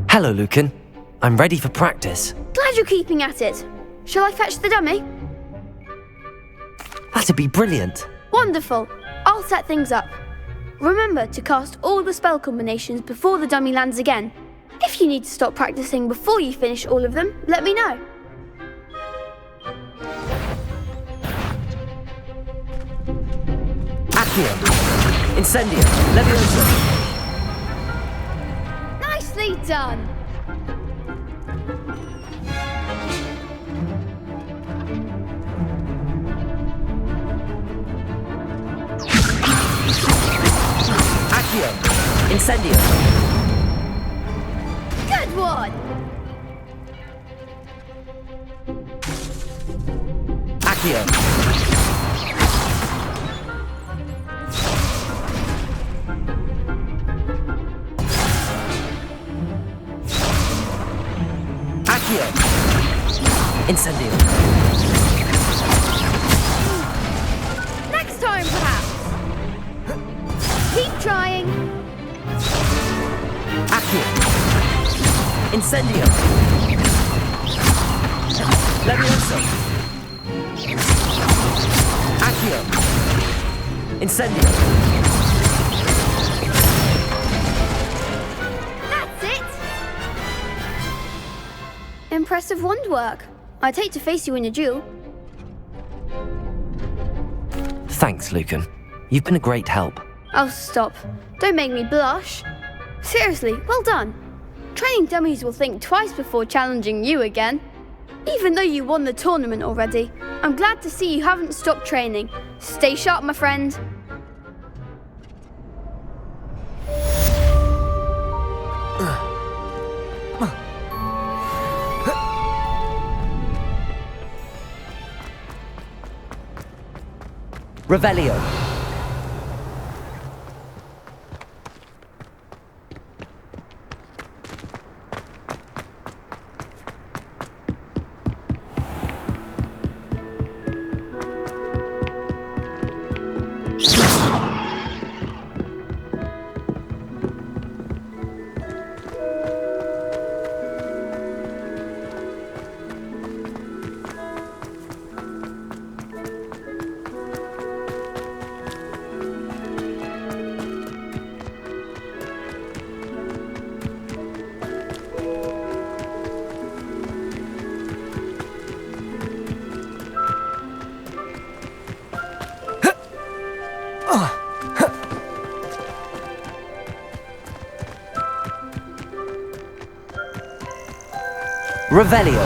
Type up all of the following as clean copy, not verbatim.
Hello, Lucan. I'm ready for practice. Glad you're keeping at it. Shall I fetch the dummy? That'd be brilliant. Wonderful. I'll set things up. Remember to cast all the spell combinations before the dummy lands again. If you need to stop practicing before you finish all of them, let me know. Accio. Incendio. Levioso. Nicely done. Accio. Incendio. Good one. Accio. Accio. Incendio. Next time, perhaps. Keep trying. Accio. Incendio. Levioso. Accio. Incendio. That's it. Impressive wand work. I'd hate to face you in a duel. Thanks, Lucan. You've been a great help. Oh, stop. Don't make me blush. Seriously, well done. Training dummies will think twice before challenging you again. Even though you won the tournament already, I'm glad to see you haven't stopped training. Stay sharp, my friend. Revelio. Revelio.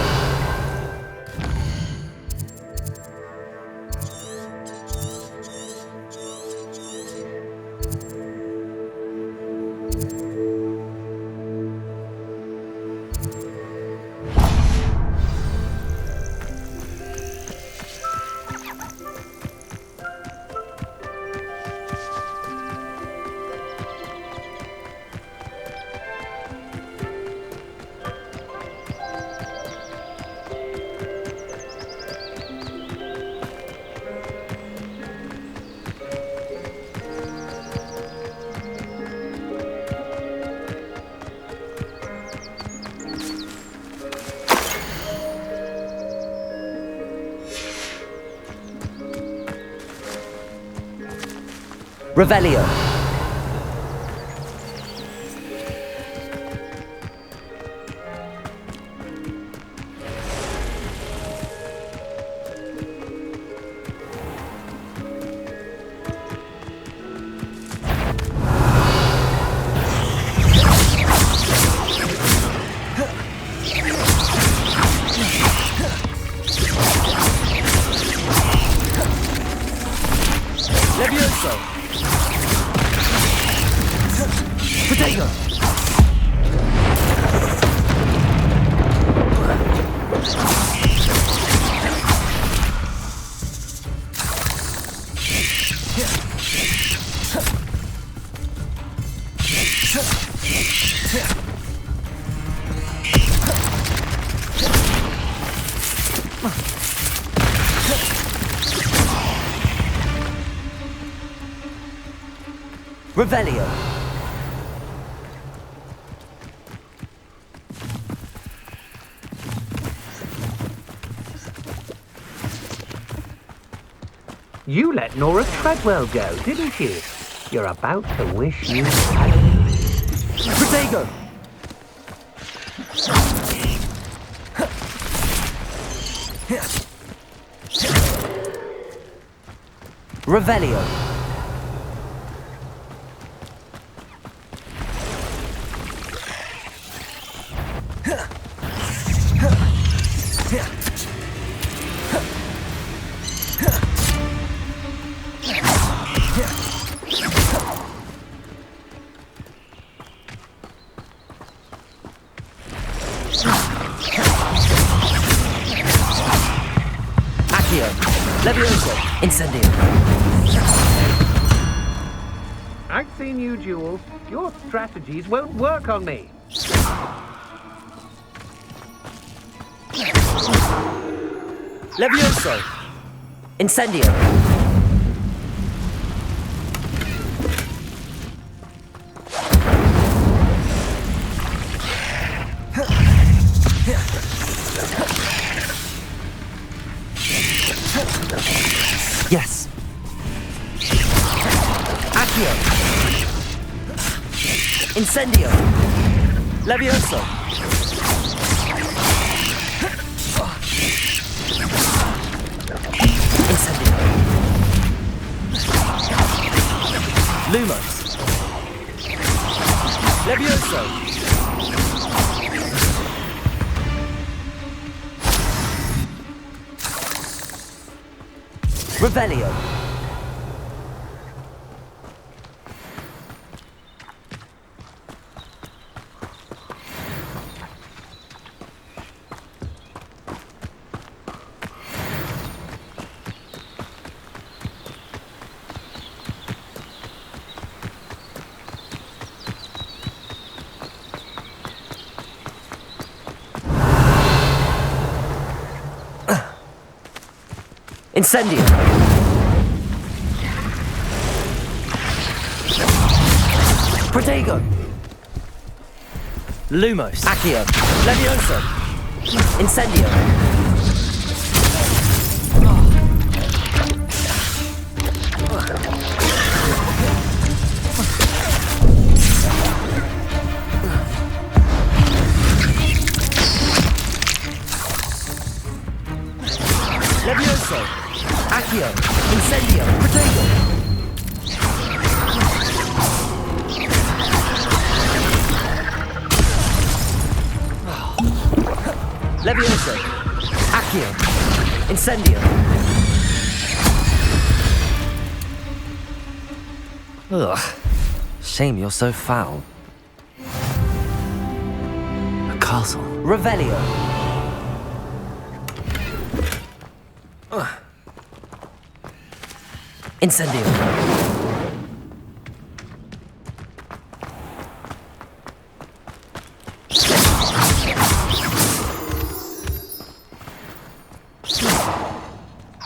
Revelio. Levioso. Potato. Revelio. You let Nora Treadwell go, didn't you? You're about to wish you hadn't. Protego. Revelio. Accio. Levioso. Incendio. I've seen you, Jules. Your strategies won't work on me. Levioso. Incendio. Yes. Accio. Incendio. Levioso. Incendio. Lumos. Levioso. Revelio. Incendio. Protego. Lumos. Accio. Levioso. Incendio. Levioso. Accio. Incendio. Protego. Levioso. Accio. Incendio. Ugh. Shame you're so foul. A castle. Revelio. Incendio.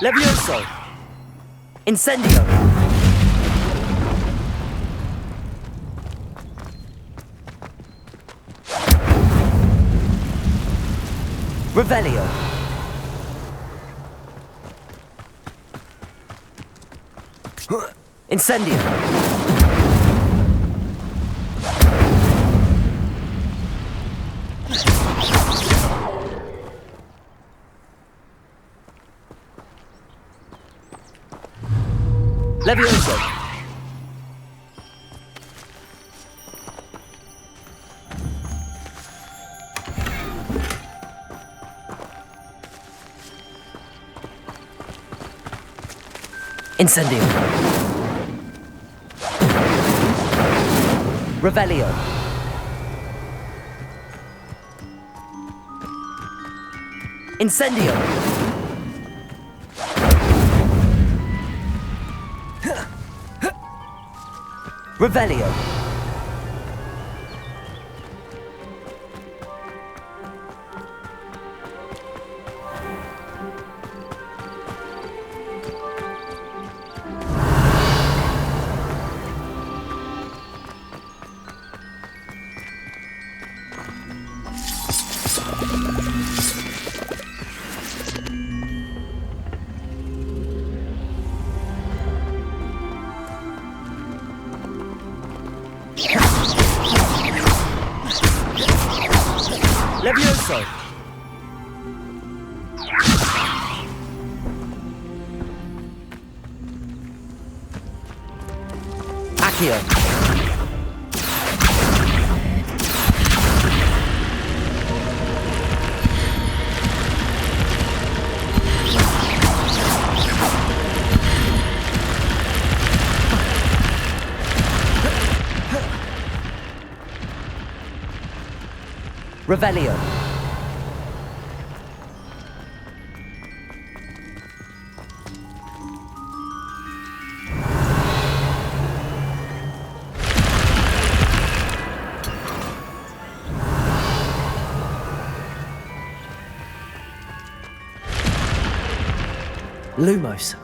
Levioso. Incendio. Revelio. Incendio. Levioso. Incendio. Revelio. Incendio. Revelio. Levioso. Accio. Revelio. Lumos.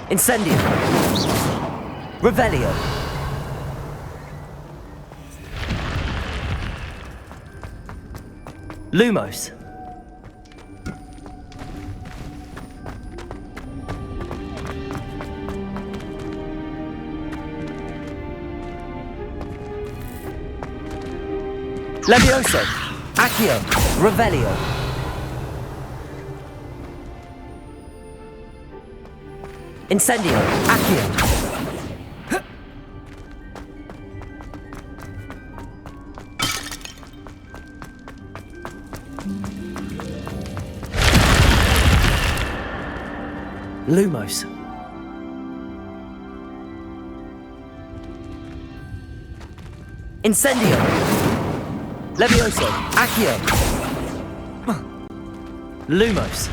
Incendio. Revelio. Lumos. Levioso. Accio. Revelio. Incendio. Accio. Lumos. Incendio. Levioso. Accio. Lumos.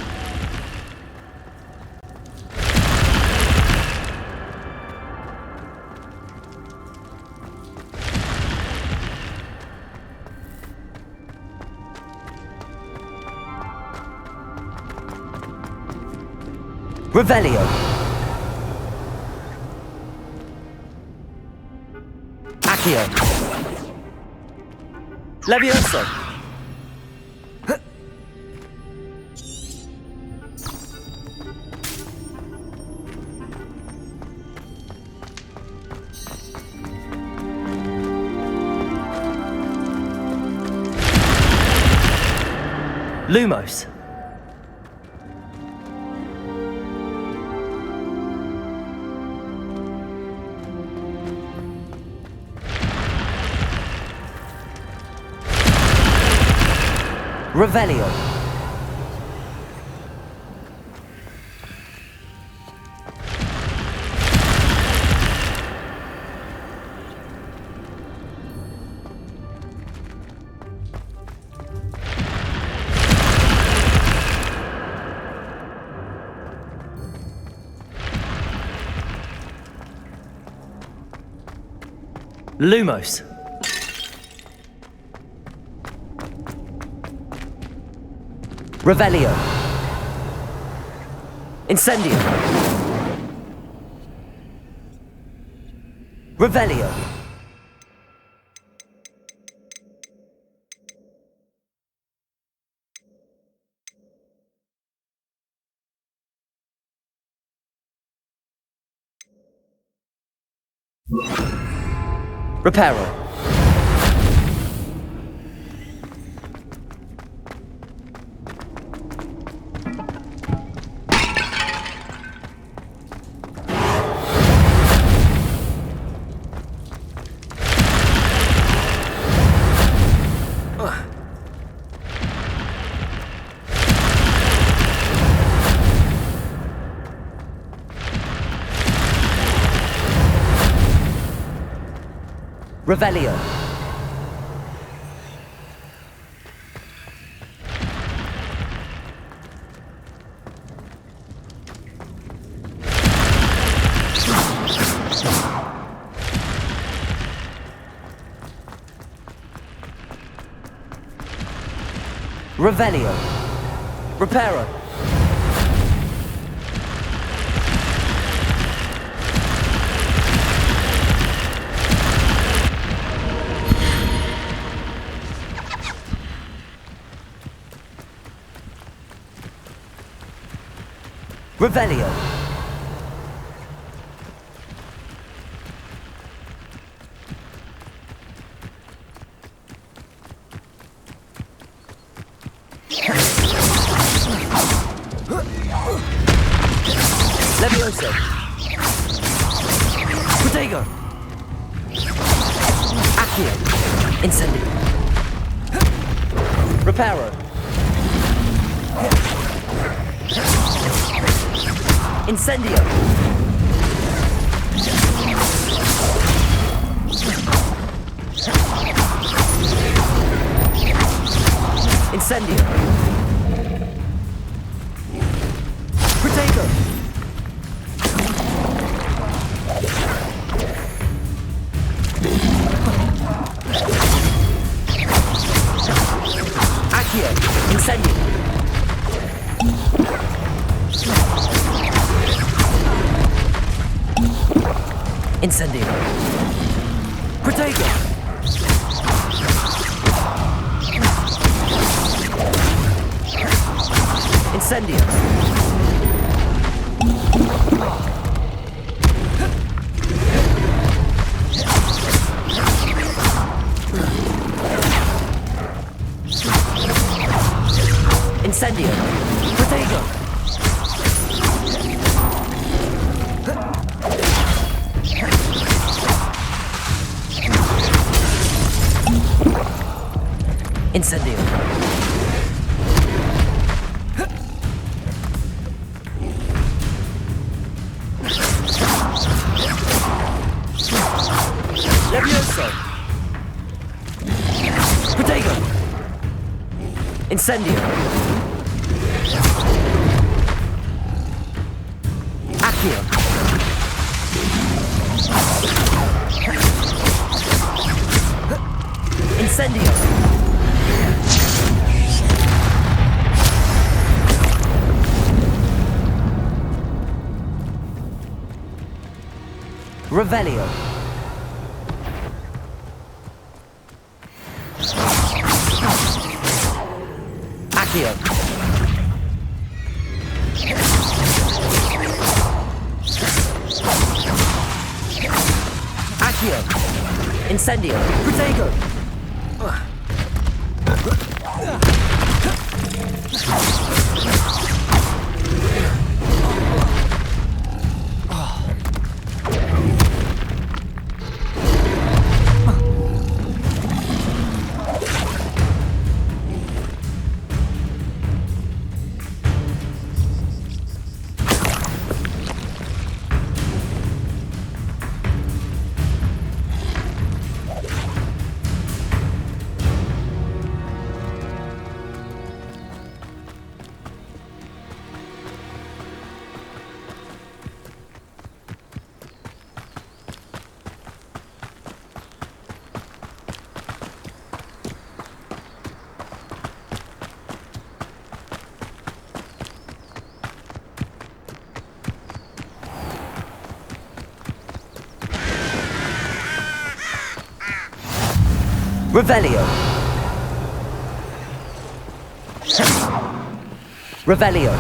Revelio. Accio. Levioso. Lumos. Revelio. Lumos. Revelio. Incendio. Revelio. Reparo. Revelio. Revelio. Reparo. Revelio. Levioso. Protego. Accio. Incendio. Reparo. Incendio. Incendio. Protego. Accio. Incendio. Incendio. Protego. Incendio. Incendio. Protego. Incendio. Levioso. Protego. Incendio. Accio. Incendio. Revelio. Accio. Accio. Incendio. Protego. Revelio. Revelio.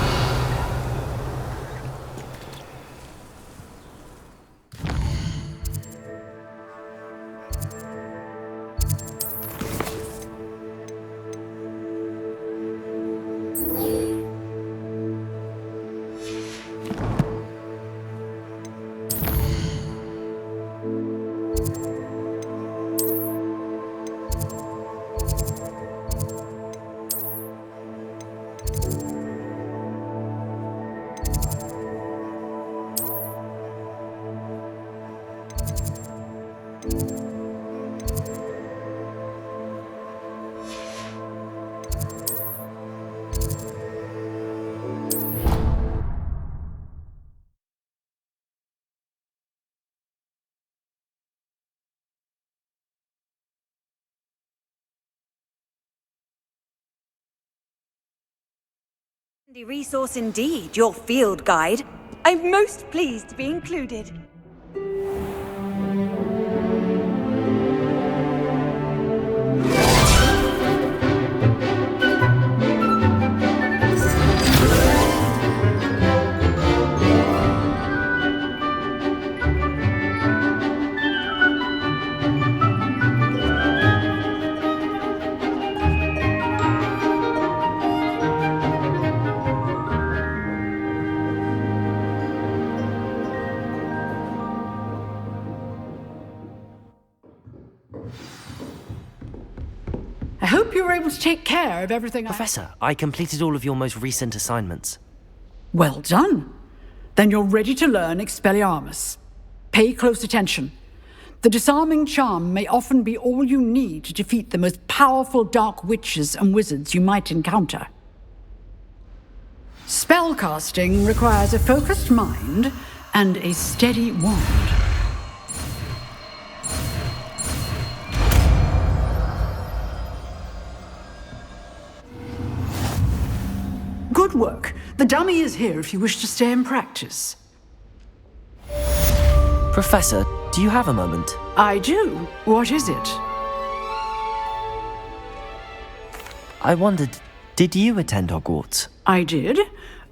The resource indeed, your field guide. I'm most pleased to be included. I hope you were able to take care of everything. Professor, I completed all of your most recent assignments. Well done. Then you're ready to learn Expelliarmus. Pay close attention. The disarming charm may often be all you need to defeat the most powerful dark witches and wizards you might encounter. Spellcasting requires a focused mind and a steady wand. Good work. The dummy is here if you wish to stay and practice. Professor, do you have a moment? I do. What is it? I wondered, did you attend Hogwarts? I did.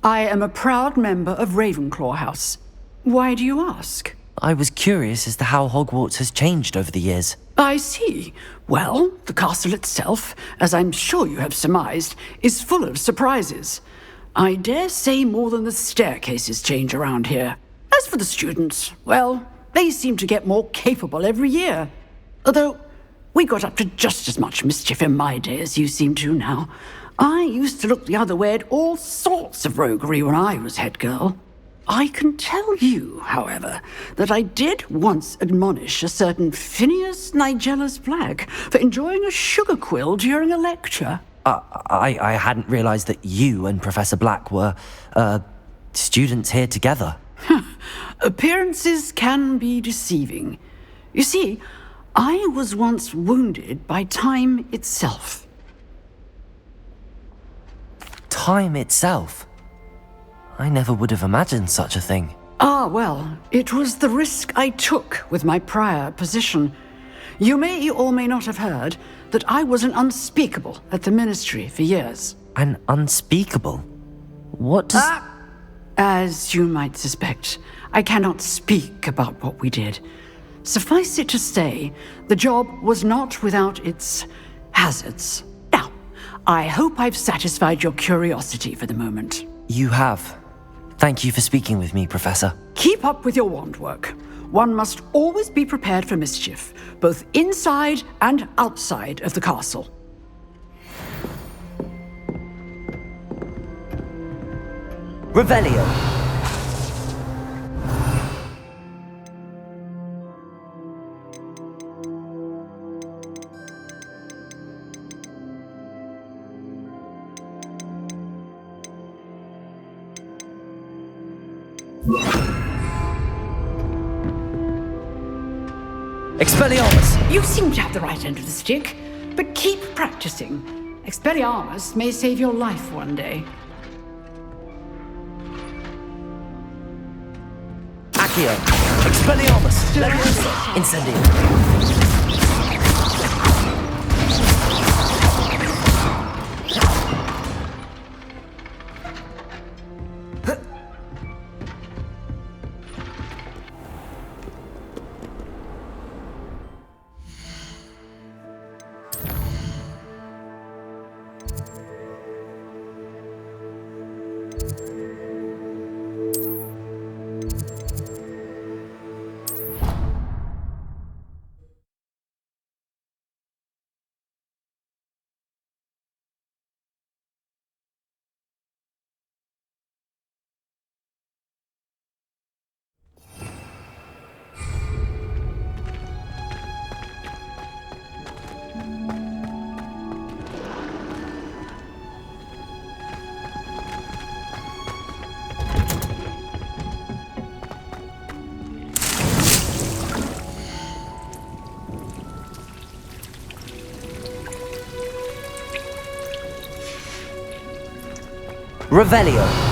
I am a proud member of Ravenclaw House. Why do you ask? I was curious as to how Hogwarts has changed over the years. I see. Well, the castle itself, as I'm sure you have surmised, is full of surprises. I dare say more than the staircases change around here. As for the students, well, they seem to get more capable every year. Although, We got up to just as much mischief in my day as you seem to now. I used to look the other way at all sorts of roguery when I was head girl. I can tell you, however, that I did once admonish a certain Phineas Nigellus Black for enjoying a sugar quill during a lecture. I hadn't realized that you and Professor Black were, students here together. Appearances can be deceiving. You see, I was once wounded by time itself. Time itself? I never would have imagined such a thing. Ah, well, it was the risk I took with my prior position. You may or may not have heard that I was an unspeakable at the Ministry for years. An unspeakable? What does... As you might suspect, I cannot speak about what we did. Suffice it to say, the job was not without its hazards. Now, I hope I've satisfied your curiosity for the moment. You have. Thank you for speaking with me, Professor. Keep up with your wand work. One must always be prepared for mischief, both inside and outside of the castle. Revelio. Expelliarmus! You seem to have the right end of the stick, but keep practicing. Expelliarmus may save your life one day. Accio! Expelliarmus! Leviosa! Incendio! Revelio.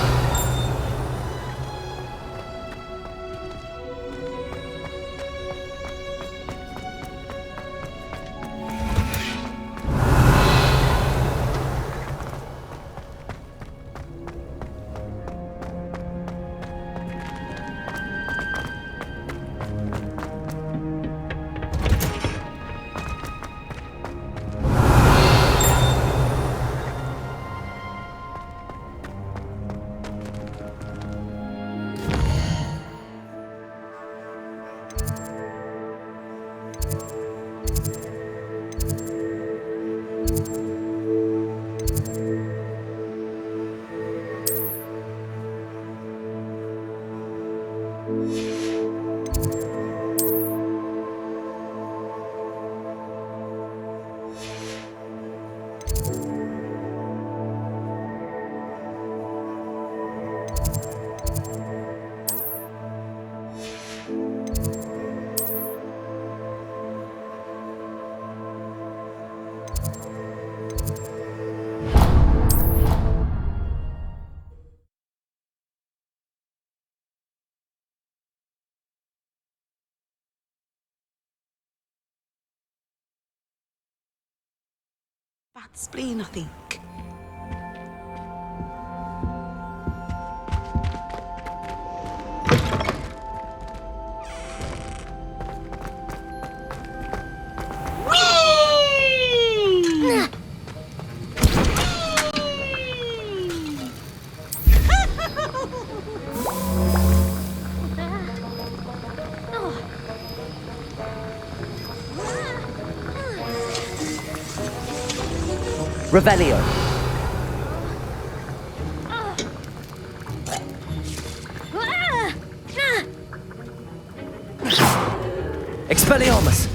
Bad spleen, I think. Revelio. Expelliarmus.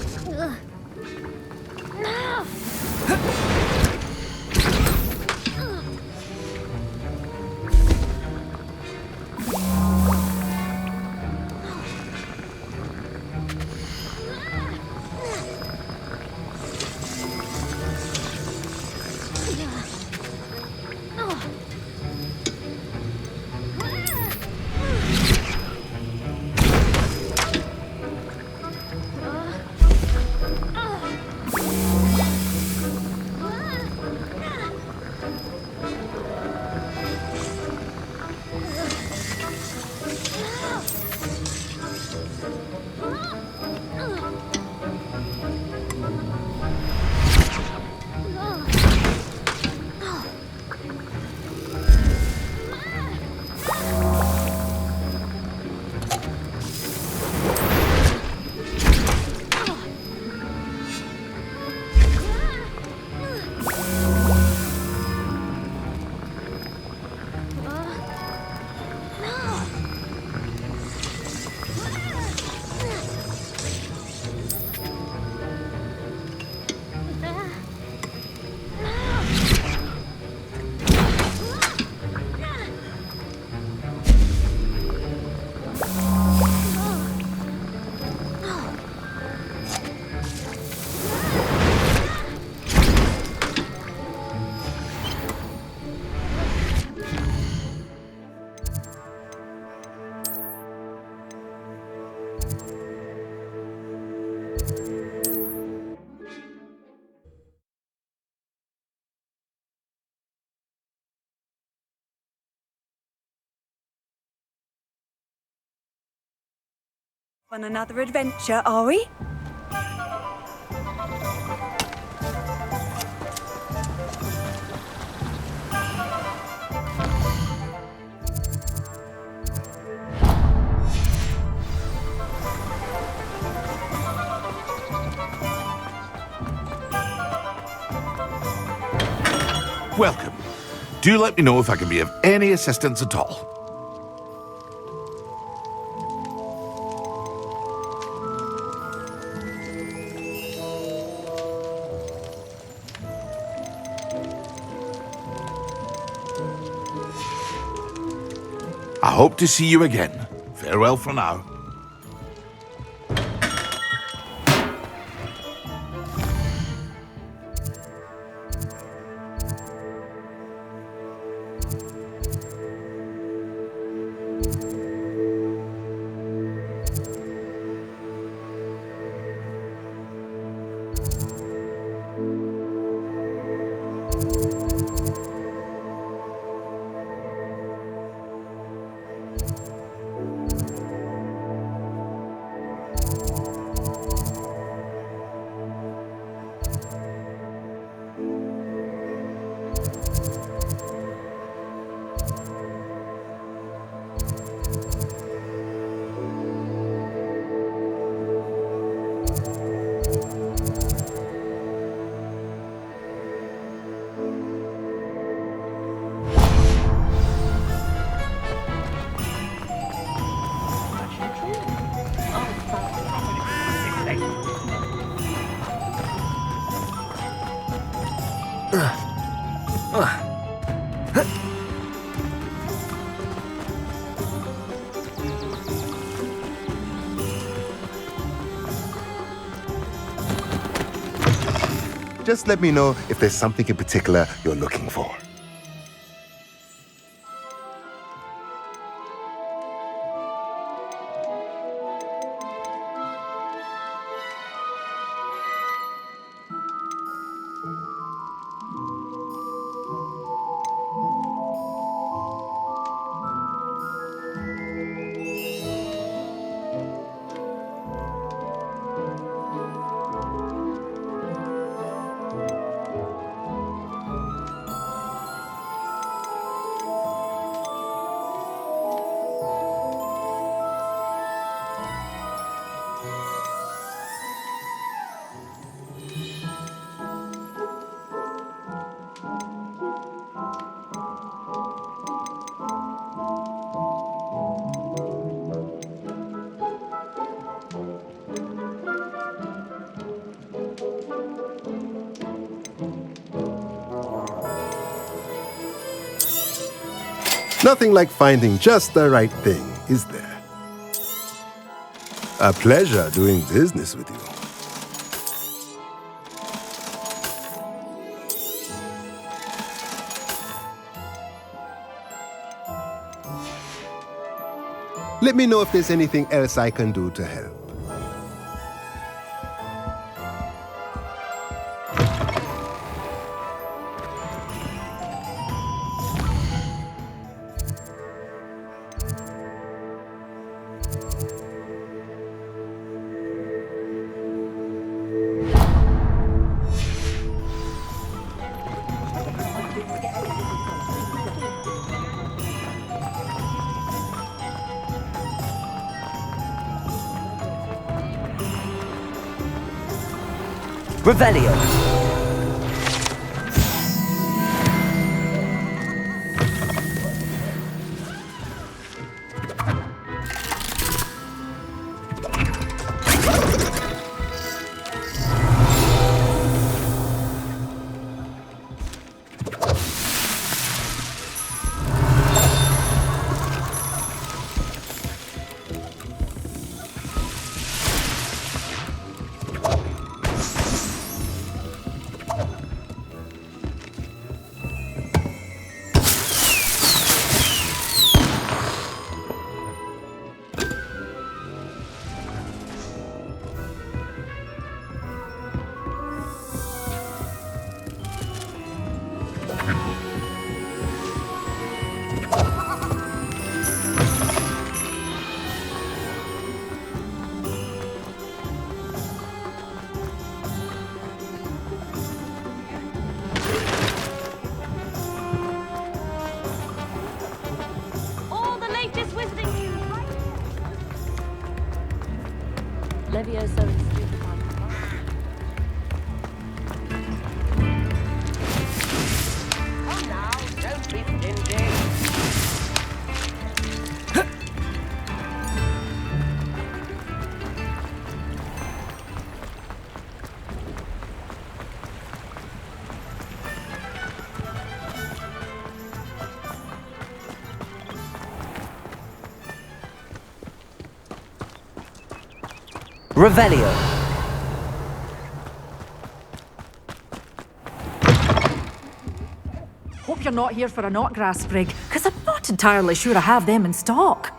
On another adventure, are we? Welcome. Do let me know if I can be of any assistance at all. I hope to see you again. Farewell for now. Just let me know if there's something in particular you're looking for. Nothing like finding just the right thing, is there? A pleasure doing business with you. Let me know if there's anything else I can do to help. Revelio. All the latest wizarding news, right? Levioso is stupefied. Come now, don't be stingy. Revelio. Hope you're not here for a knotgrass sprig, because I'm not entirely sure I have them in stock.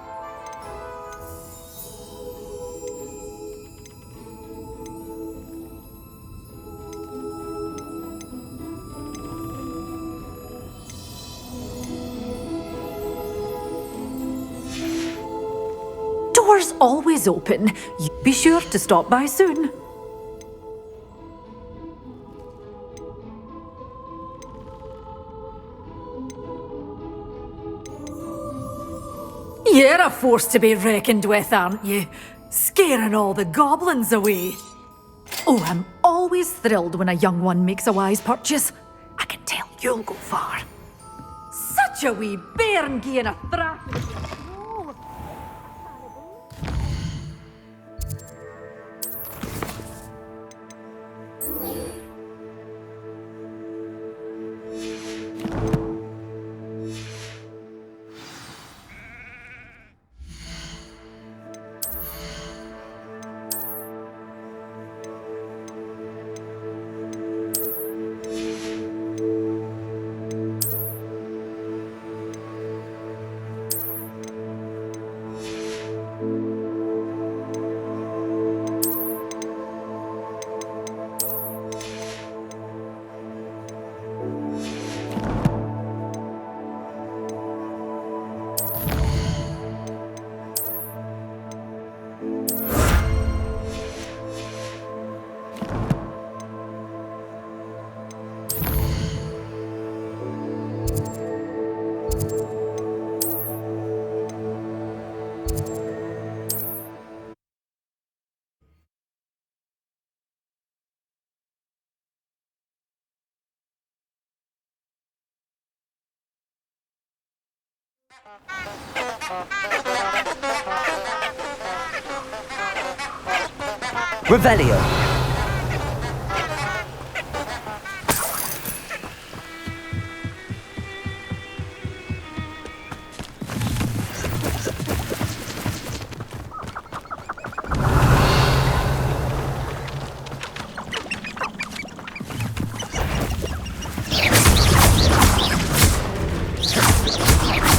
Doors always open. You be sure to stop by soon. You're a force to be reckoned with, aren't you? Scaring all the goblins away. Oh, I'm always thrilled when a young one makes a wise purchase. I can tell you'll go far. Such a wee bairn gieing a thrack. Revelio.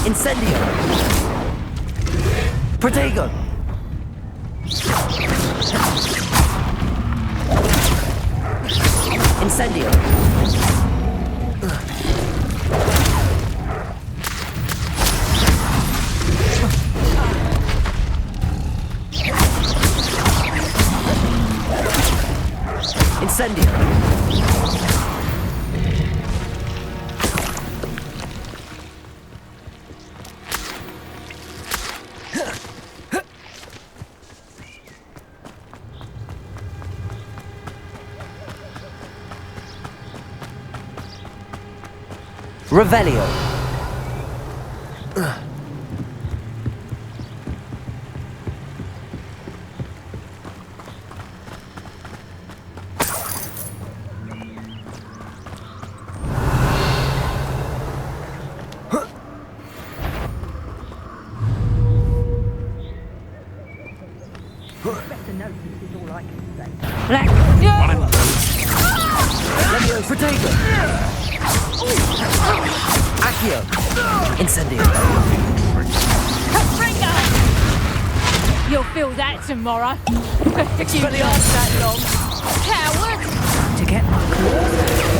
Incendio. Protego. Incendio. Incendio. Revelio. Levio Protego. Accio. Incendio. You'll feel that tomorrow. If you last that long. Coward! To get my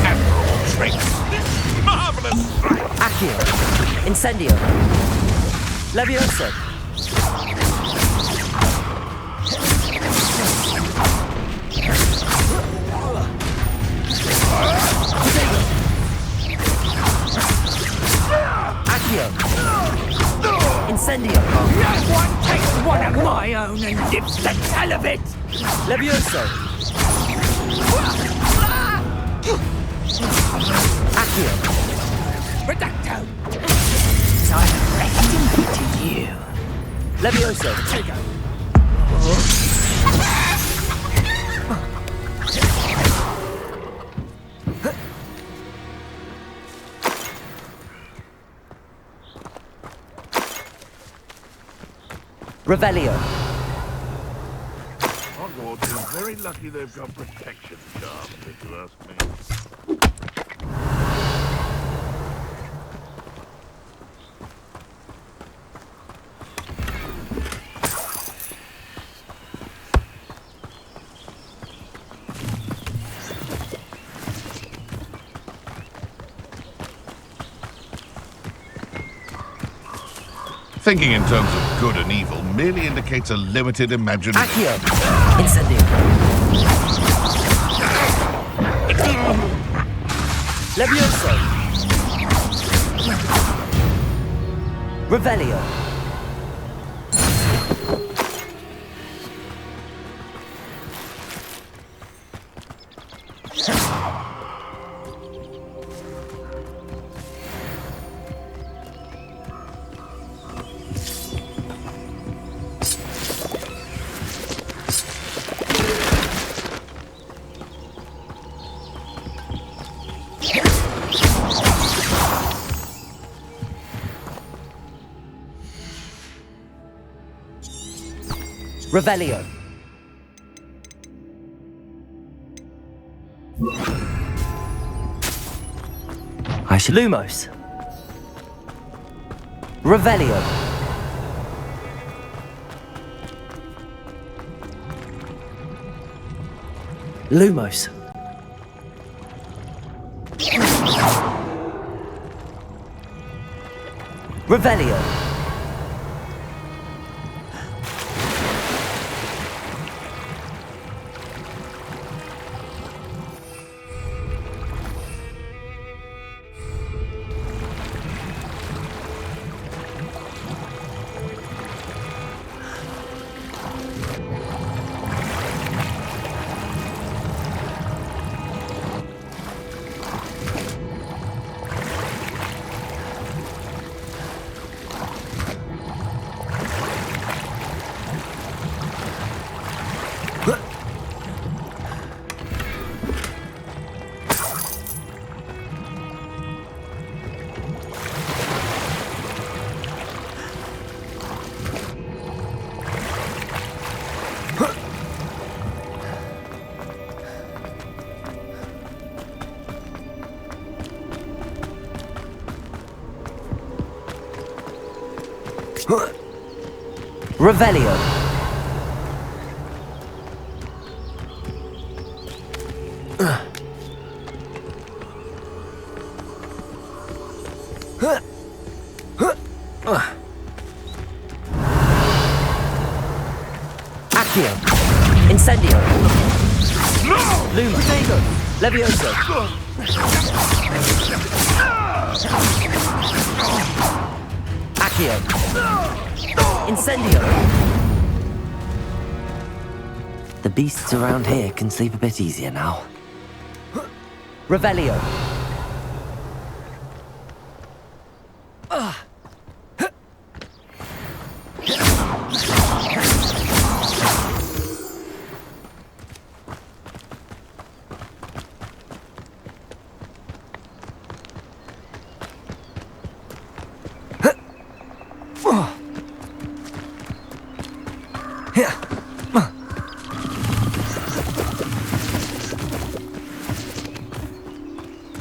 Admiral Tricks. Marvelous. Accio. Incendio. Levioso. Accio. Incendio. One takes one of my own and dips the tail of it. Levioso. Accio. Reducto. Time resting to you. Levioso. Revelio. Hogwarts is very lucky they've got protection charms, if you ask me. Thinking in terms of good and evil merely indicates a limited imagination. Accio. Incendio. Levioso. Revelio. Revelio. I should Lumos. Revelio. Lumos. Revelio. Revelio. Accio. Incendio. Loom. Protego. Levioso. Accio. Incendio. The beasts around here can sleep a bit easier now. Revelio.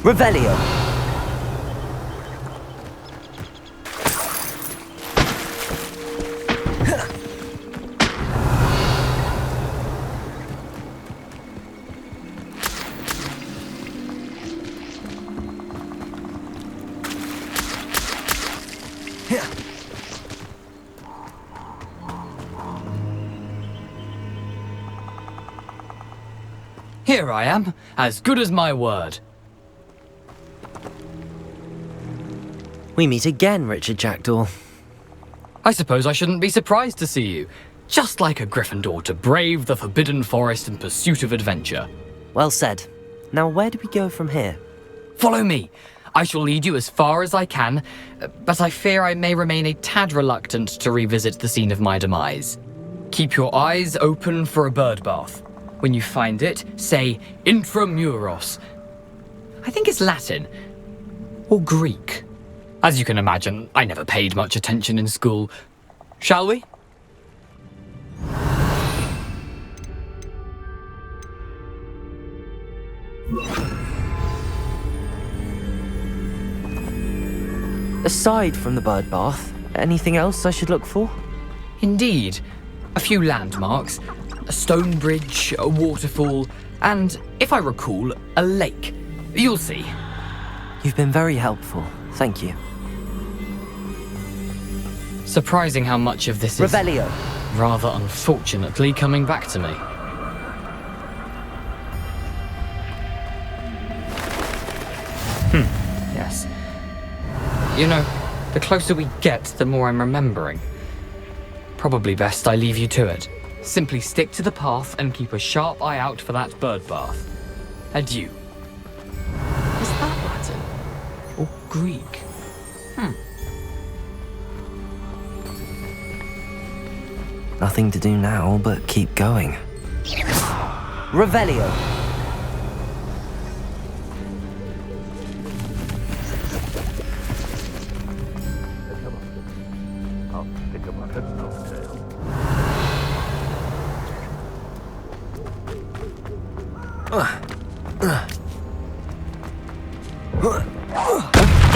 Revelio. Here I am, as good as my word. We meet again, Richard Jackdaw. I suppose I shouldn't be surprised to see you. Just like a Gryffindor to brave the Forbidden Forest in pursuit of adventure. Well said. Now where do we go from here? Follow me. I shall lead you as far as I can, but I fear I may remain a tad reluctant to revisit the scene of my demise. Keep your eyes open for a bird bath. When you find it, say intramuros. I think it's Latin. Or Greek. As you can imagine, I never paid much attention in school. Shall we? Aside from the bird bath, anything else I should look for? Indeed. A few landmarks, a stone bridge, a waterfall, and, if I recall, a lake. You'll see. You've been very helpful. Thank you. Surprising how much of this is... Revelio. Rather unfortunately coming back to me. Yes. You know, the closer we get, the more I'm remembering. Probably best I leave you to it. Simply stick to the path and keep a sharp eye out for that bird bath. Adieu. Is that Latin? Or Greek? Nothing to do now but keep going. Revelio.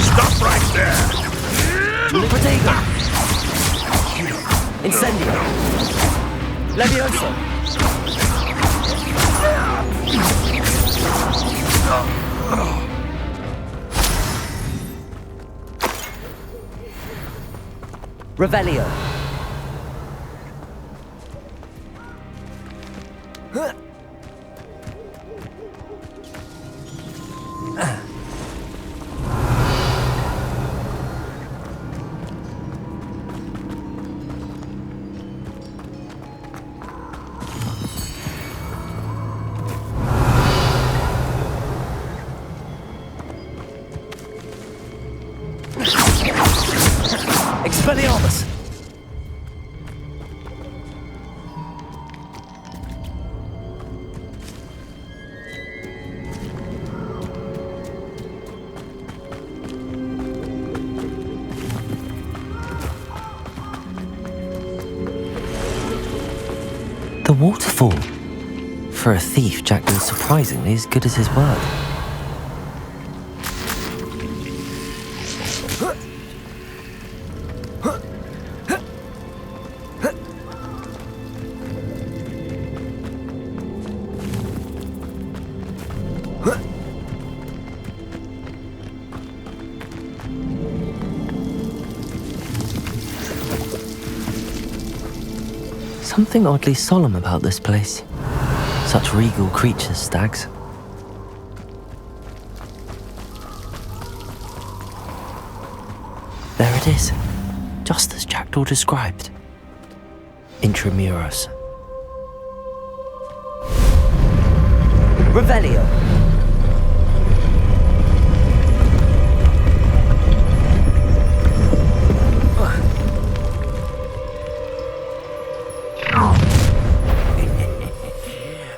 Stop right there! Protego. Incendio. Levioso. Revelio. Expelliarmus! The waterfall. For a thief, Jack was surprisingly as good as his word. Something oddly solemn about this place. Such regal creatures, stags. There it is, just as Jackdaw described. Intramuros. Revelio.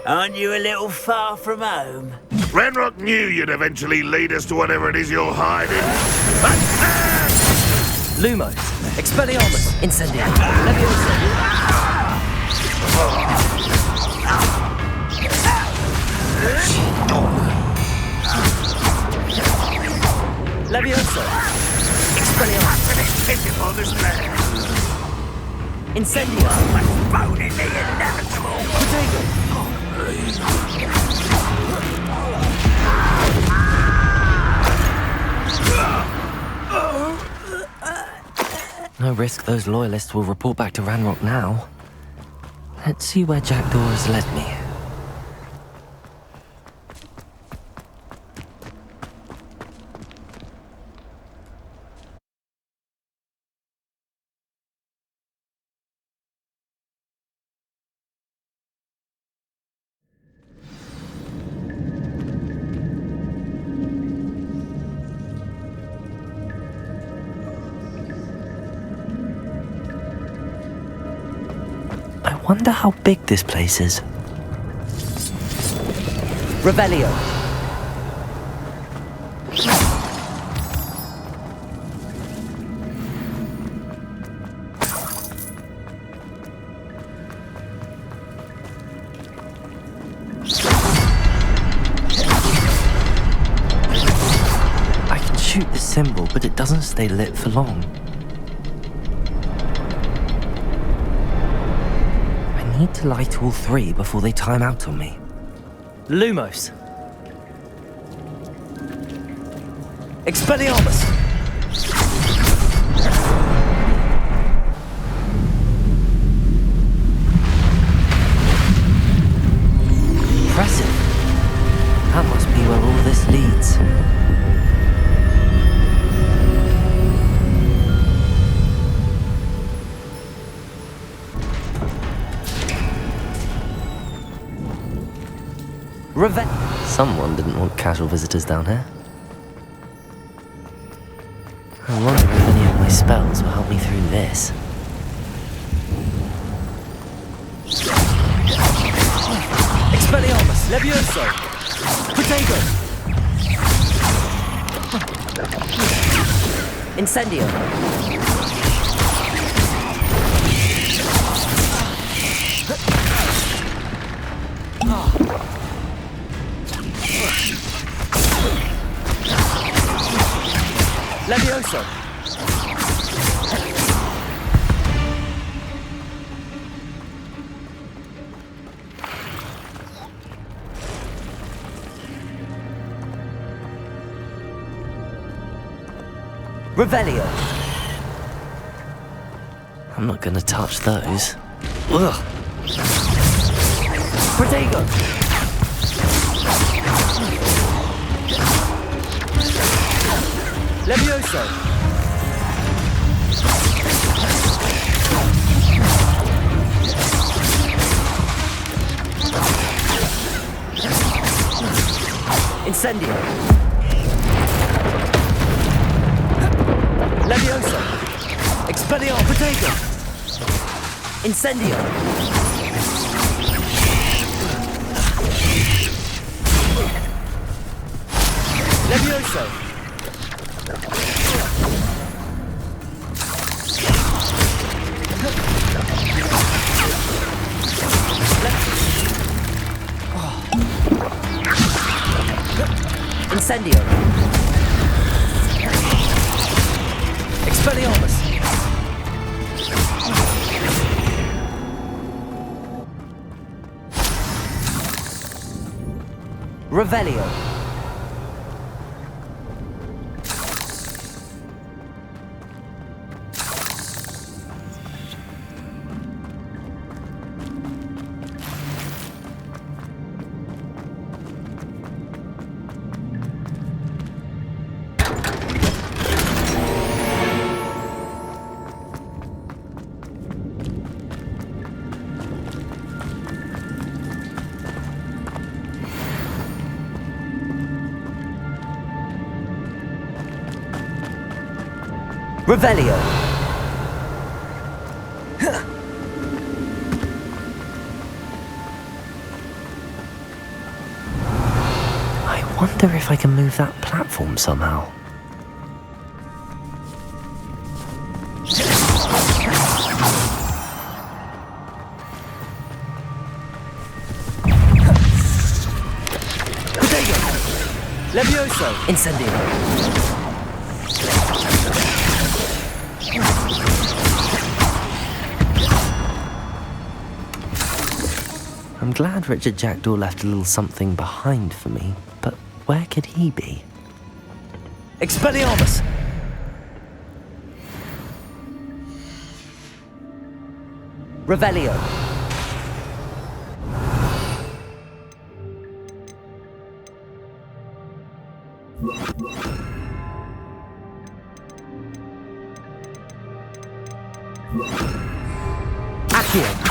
Aren't you a little far from home? Ranrock knew you'd eventually lead us to whatever it is you're hiding. Lumos. Expelliarmus. Incendio. Leviosa. Leviosa. Expelliarmus. Pitiful despair. Incendio. Postponing the inevitable. Potato. No risk those loyalists will report back to Ranrock now. Let's see where Jackdaw has led me. I wonder how big this place is. Revelio. I can shoot the symbol, but it doesn't stay lit for long. I need to light all three before they time out on me. Lumos. Expelliarmus. Impressive. That must be where all this leads. Someone didn't want casual visitors down here. I wonder if any of my spells will help me through this. Expelliarmus, Levioso, Potato, Incendio. Levioso. Revelio. I'm not gonna touch those. Ugh. Protego. Levioso. Incendio. Levioso. Expelliarmus. Potato. Incendio. Levioso. Incendio. Expelliarmus. Revelio. Revelio. I wonder if I can move that platform somehow. Levioso! Incendio! I'm glad Richard Jackdaw left a little something behind for me, but where could he be? Expelliarmus! Revelio! Accio!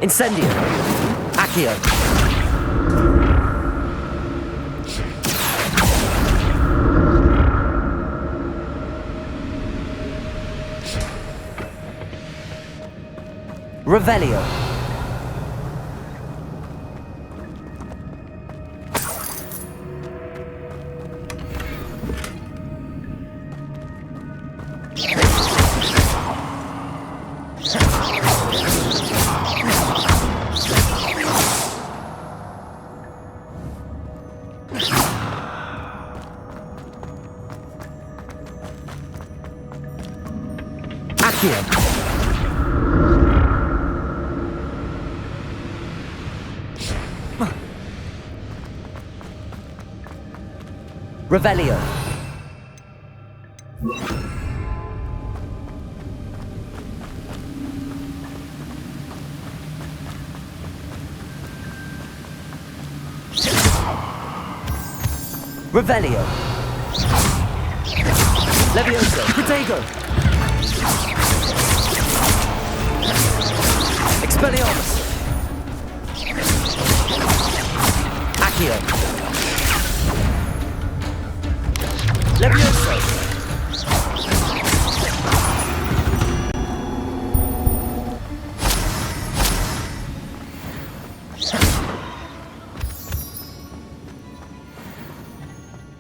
Incendio! Accio! Revelio! Accio! Revelio! Revelio! Levioso! Protego! Expelliarmus! Accio! Levioso!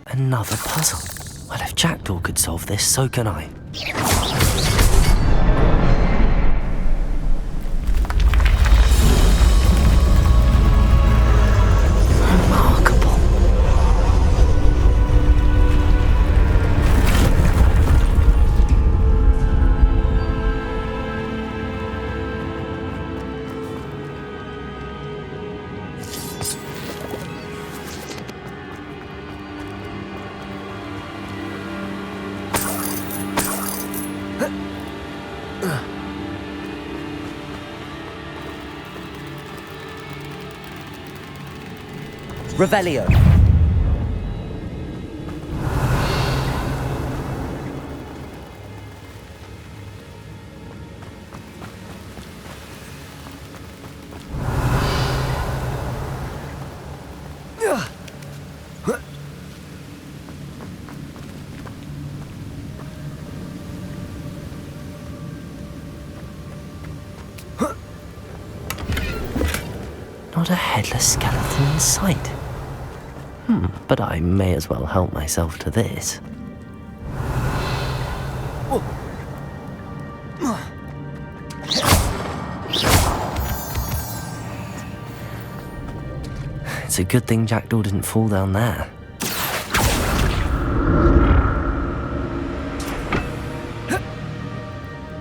Another puzzle. Well, if Jackdaw could solve this, so can I. Remarkable. Revelio. Not a headless skeleton in sight. But I may as well help myself to this. It's a good thing Jackdaw didn't fall down there.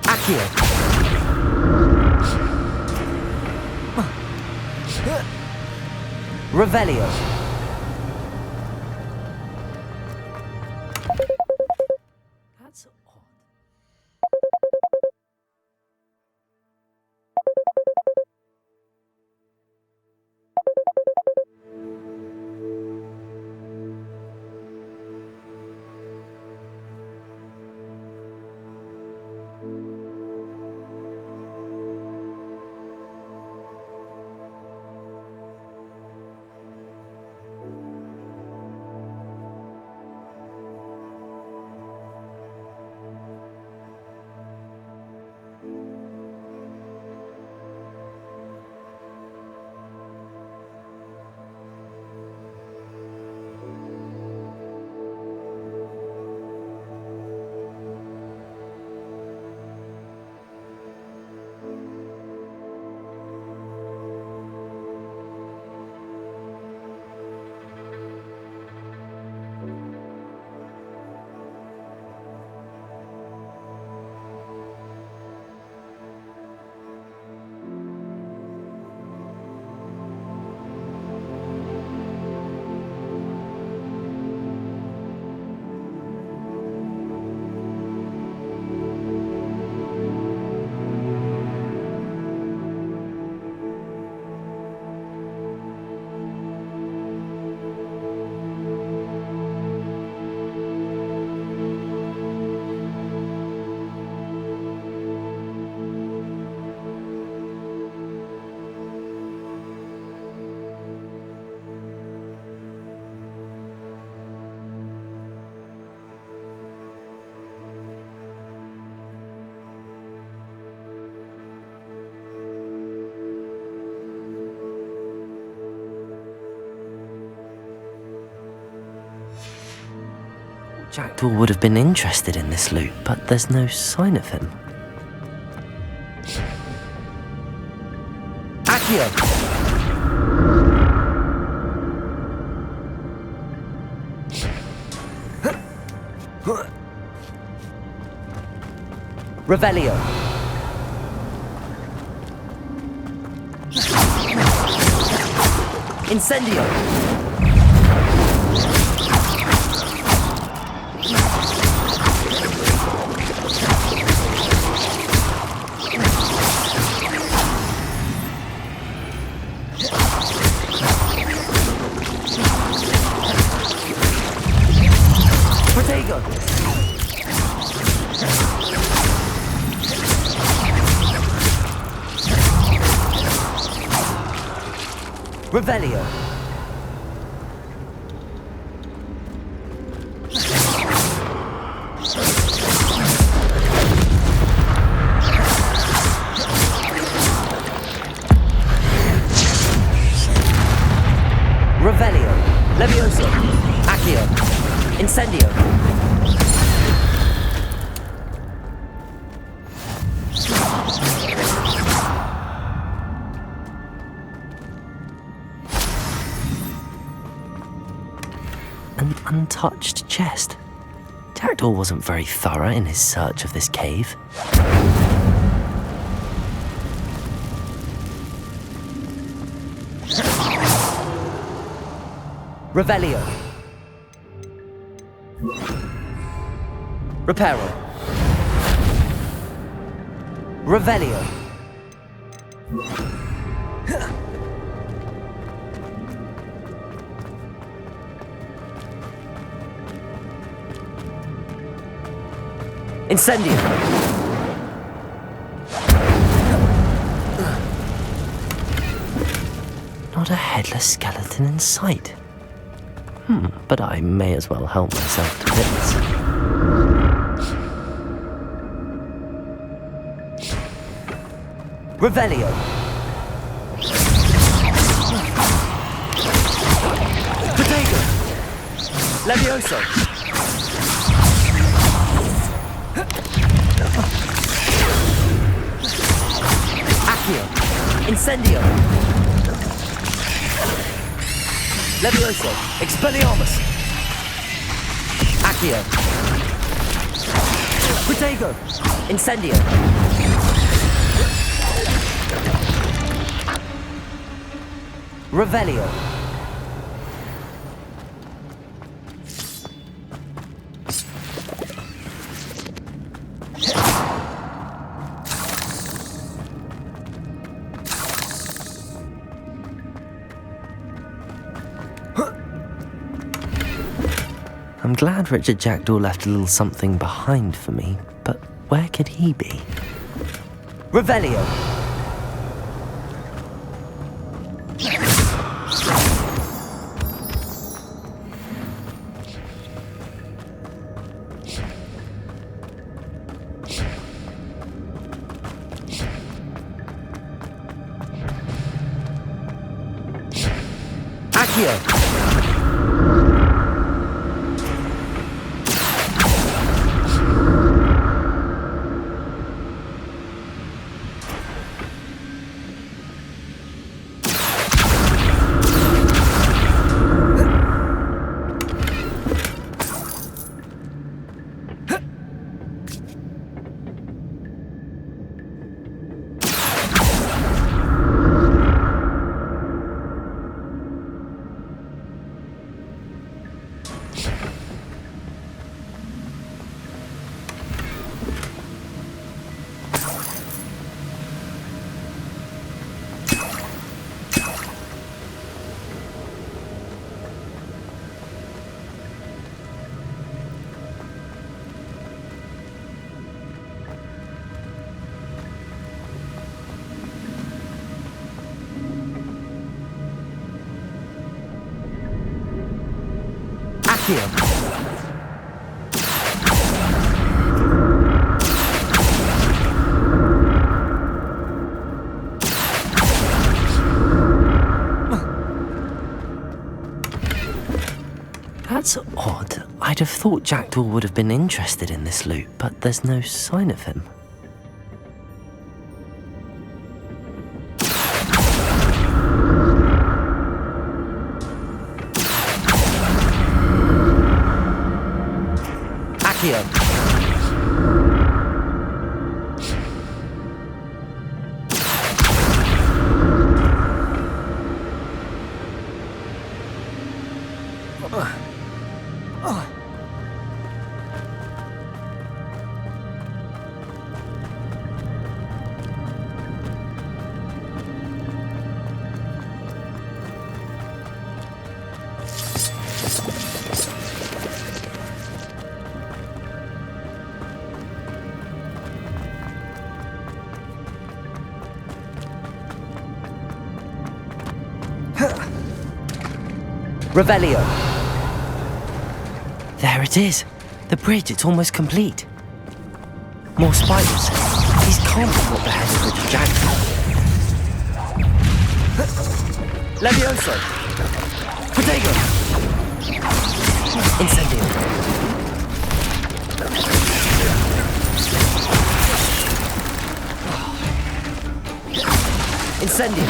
Accio! Revelio! That's odd. Jackdaw would have been interested in this loot, but there's no sign of him. Accio! Revelio. Incendio. Protego. Revelio. Revelio. Levioso. Accio. Incendio. An untouched chest. Jackdaw wasn't very thorough in his search of this cave. Revelio. Reparo. Revelio. Incendio. Not a headless skeleton in sight. But I may as well help myself to bits. Revelio. Protego. Levioso. Accio. Incendio. Levioso. Expelliarmus. Accio. Protego. Incendio. Revelio. I'm glad Richard Jackdaw left a little something behind for me, but where could he be? Revelio. Accio. Accio. That's odd. I I'd have thought Jackdaw would have been interested in this loot, but there's no sign of him. Accio. Revelio. There it is. The bridge, it's almost complete. More spiders. These can't be what the head of Richard Jackdaw. Levioso. Protego. Incendio. Incendio.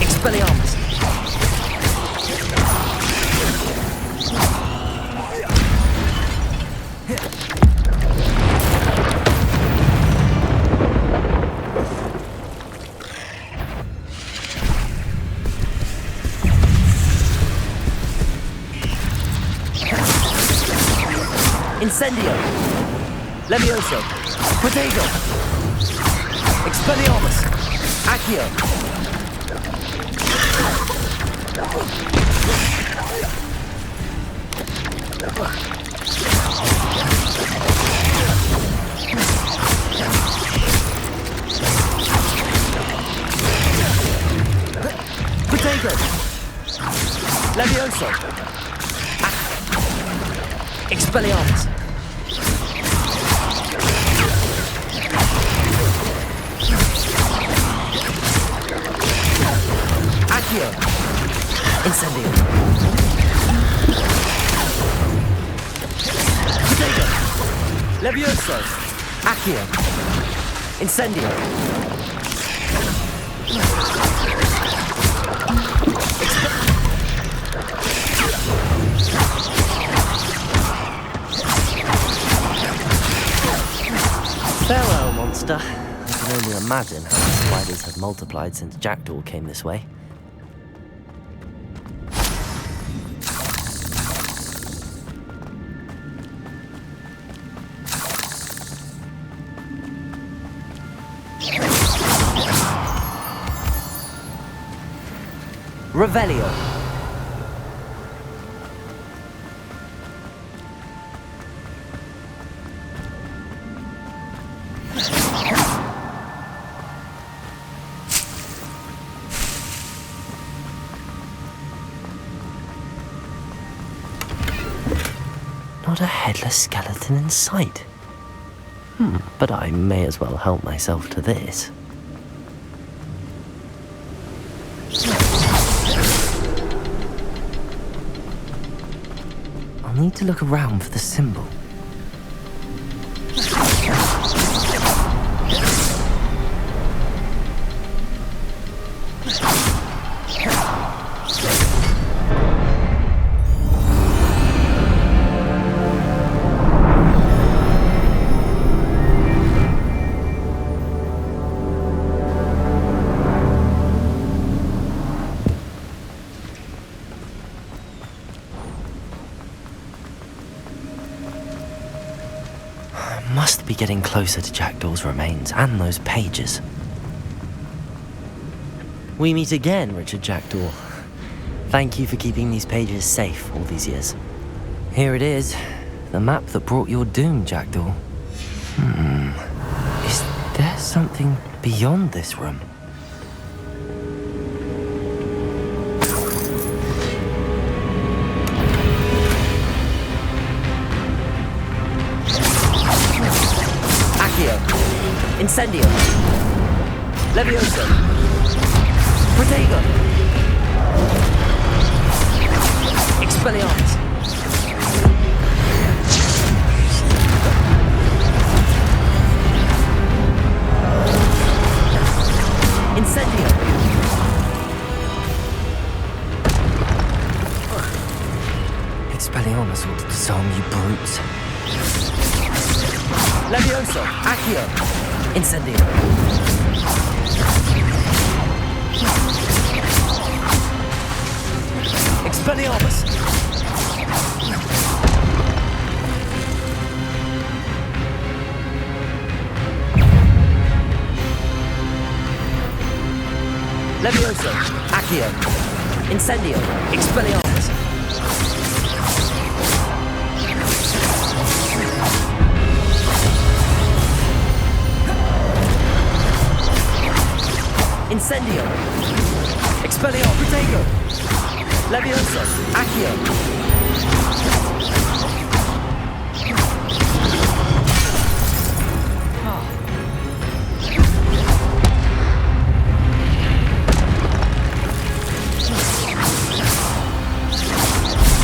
Expelliarmus. Incendio. Levioso. Protego. Expelliarmus. Accio. Protego. Levioso. Expelliarmus. Accio. Incendio. Protego. Levioso. Accio. Incendio. Farewell, monster. I can only imagine how the spiders have multiplied since Jackdaw came this way. Revelio. Not a headless skeleton in sight. But I may as well help myself to this. I'll need to look around for the symbol. Must be getting closer to Jackdaw's remains and those pages. We meet again, Richard Jackdaw. Thank you for keeping these pages safe all these years. Here it is, the map that brought your doom, Jackdaw. Is there something beyond this room? Incendio. Levioso. Protego. Expelliarmus! Incendio! Expelliarmus ought to disarm you brutes. Levioso! Accio! Incendio! Expelliarmus! Levioso! Accio! Incendio! Expelliarmus! Incendio! Expelliarmus! Protego! Levioso! Accio!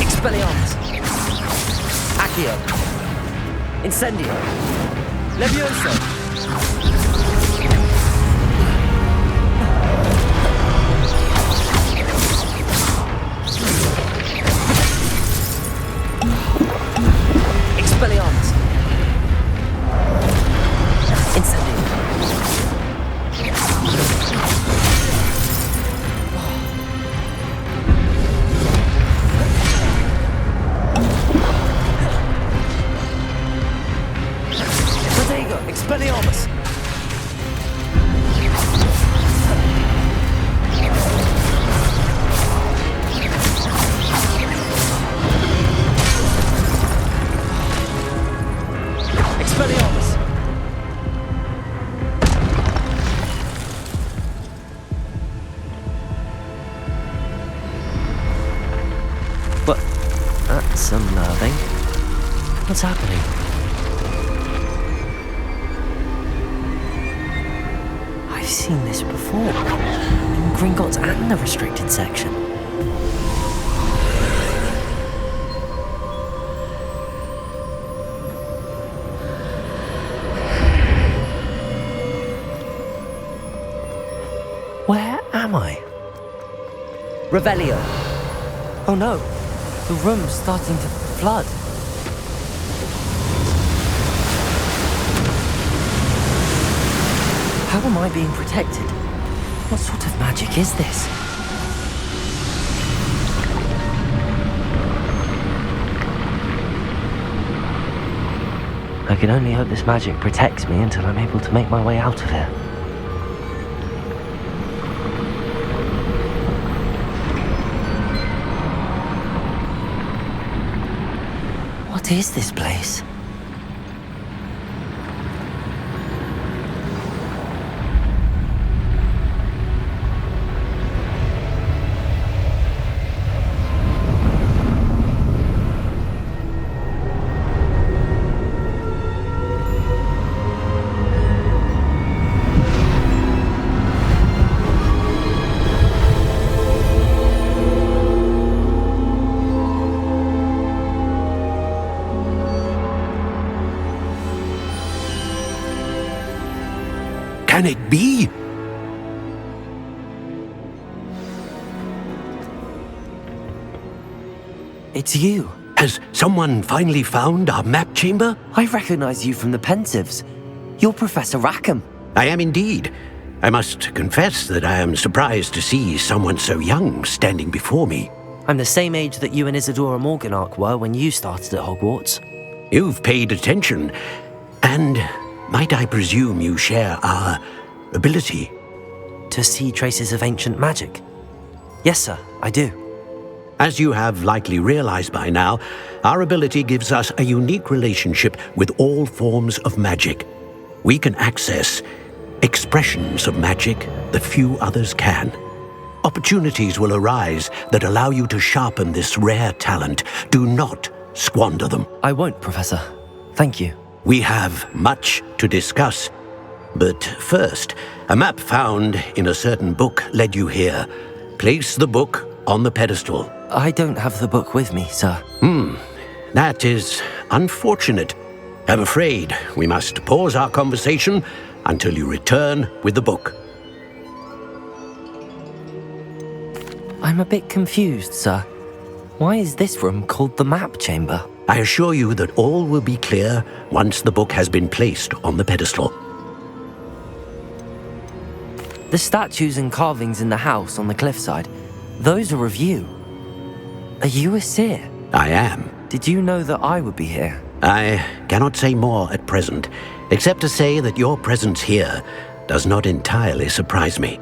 Expelliarmus! Accio! Incendio! Levioso! Expelliarmus! Incendio! Protego! Expelliarmus! Expelliarmus! But that's unnerving. What's happening? I've seen this before. In Gringotts and the restricted section. Where am I? Revelio! Oh no, the room's starting to flood. How am I being protected? What sort of magic is this? I can only hope this magic protects me until I'm able to make my way out of here. What is this place? Can it be? It's you. Has someone finally found our map chamber? I recognize you from the Pensieves. You're Professor Rackham. I am indeed. I must confess that I am surprised to see someone so young standing before me. I'm the same age that you and Isadora Morganach were when you started at Hogwarts. You've paid attention, and might I presume you share our ability? To see traces of ancient magic? Yes, sir, I do. As you have likely realized by now, our ability gives us a unique relationship with all forms of magic. We can access expressions of magic that few others can. Opportunities will arise that allow you to sharpen this rare talent. Do not squander them. I won't, Professor. Thank you. We have much to discuss. But first, a map found in a certain book led you here. Place the book on the pedestal. I don't have the book with me, sir. That is unfortunate. I'm afraid we must pause our conversation until you return with the book. I'm a bit confused, sir. Why is this room called the map chamber? I assure you that all will be clear once the book has been placed on the pedestal. The statues and carvings in the house on the cliffside, those are of you. Are you a seer? I am. Did you know that I would be here? I cannot say more at present, except to say that your presence here does not entirely surprise me.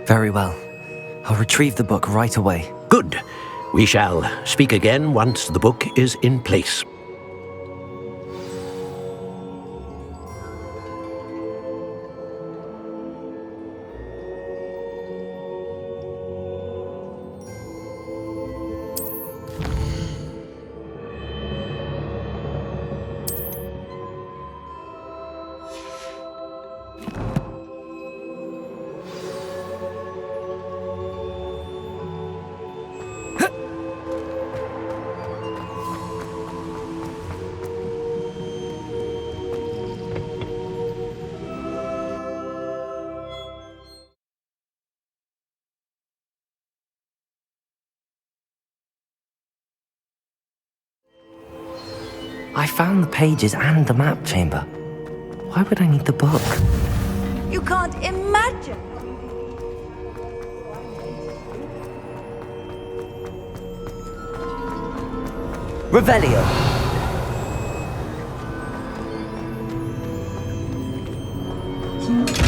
Very well. I'll retrieve the book right away. Good. We shall speak again once the book is in place. I found the pages and the map chamber. Why would I need the book? You can't imagine. Revelio.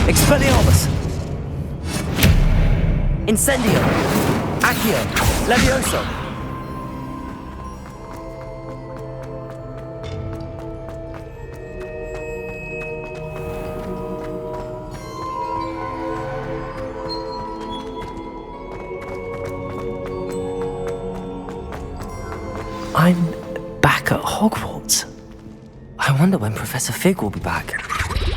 Expelliarmus. Incendio. Accio. Levioso. I'm back at Hogwarts. I wonder when Professor Fig will be back.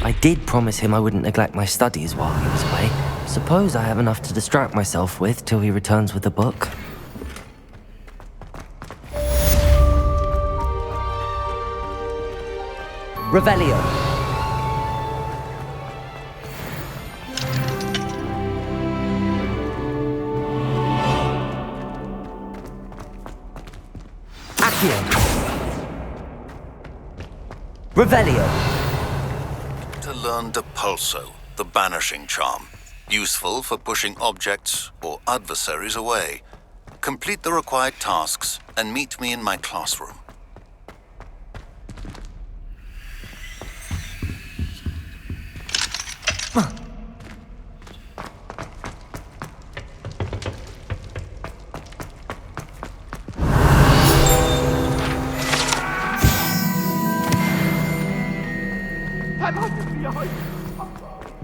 I did promise him I wouldn't neglect my studies while he was away. Suppose I have enough to distract myself with till he returns with the book. Revelio. Revelio. To learn Depulso, the banishing charm. Useful for pushing objects or adversaries away. Complete the required tasks and meet me in my classroom.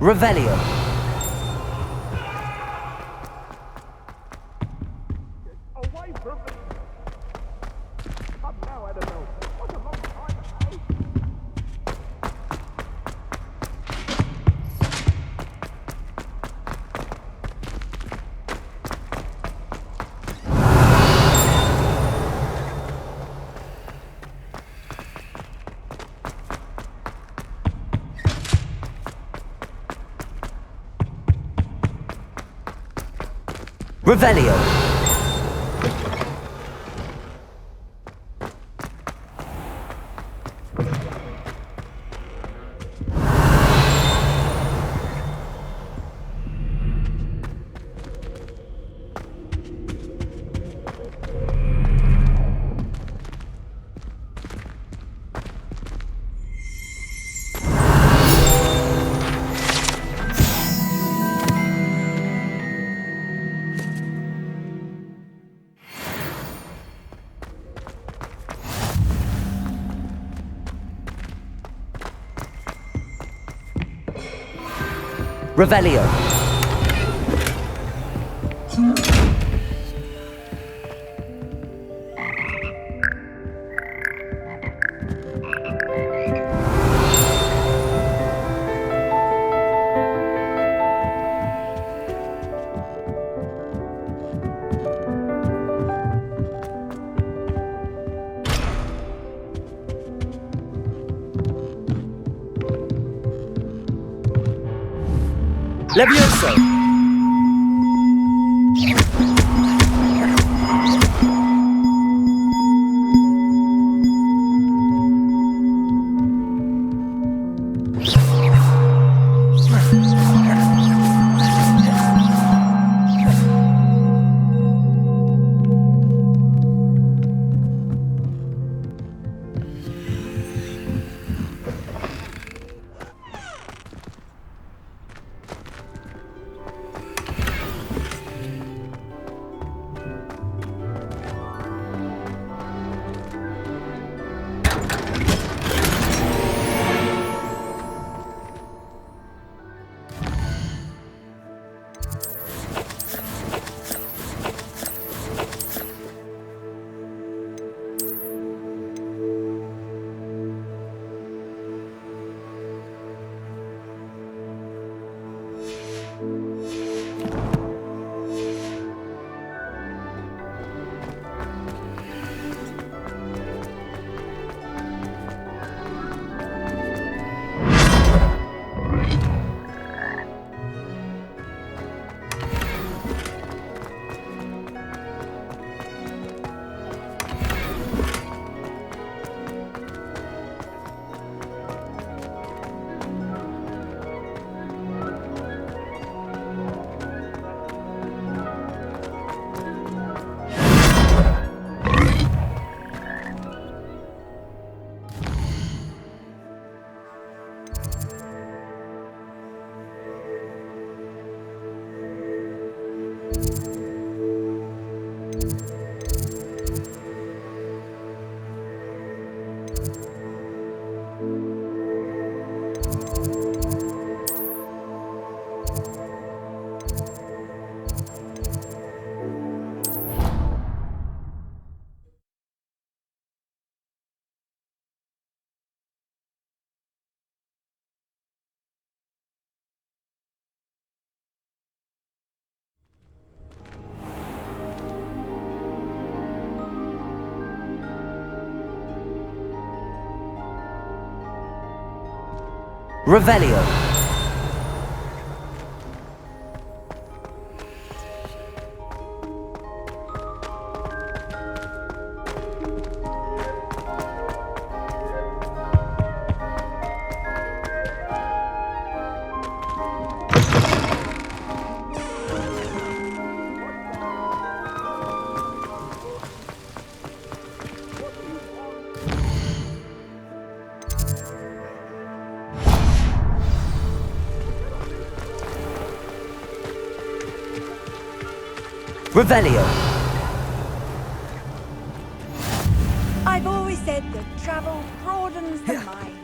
Revelio. Away from me! Come now, Annabelle. What a long time ago! Revelio. Revelio. Levioso! Revelio. Revelio. I've always said that travel broadens the mind.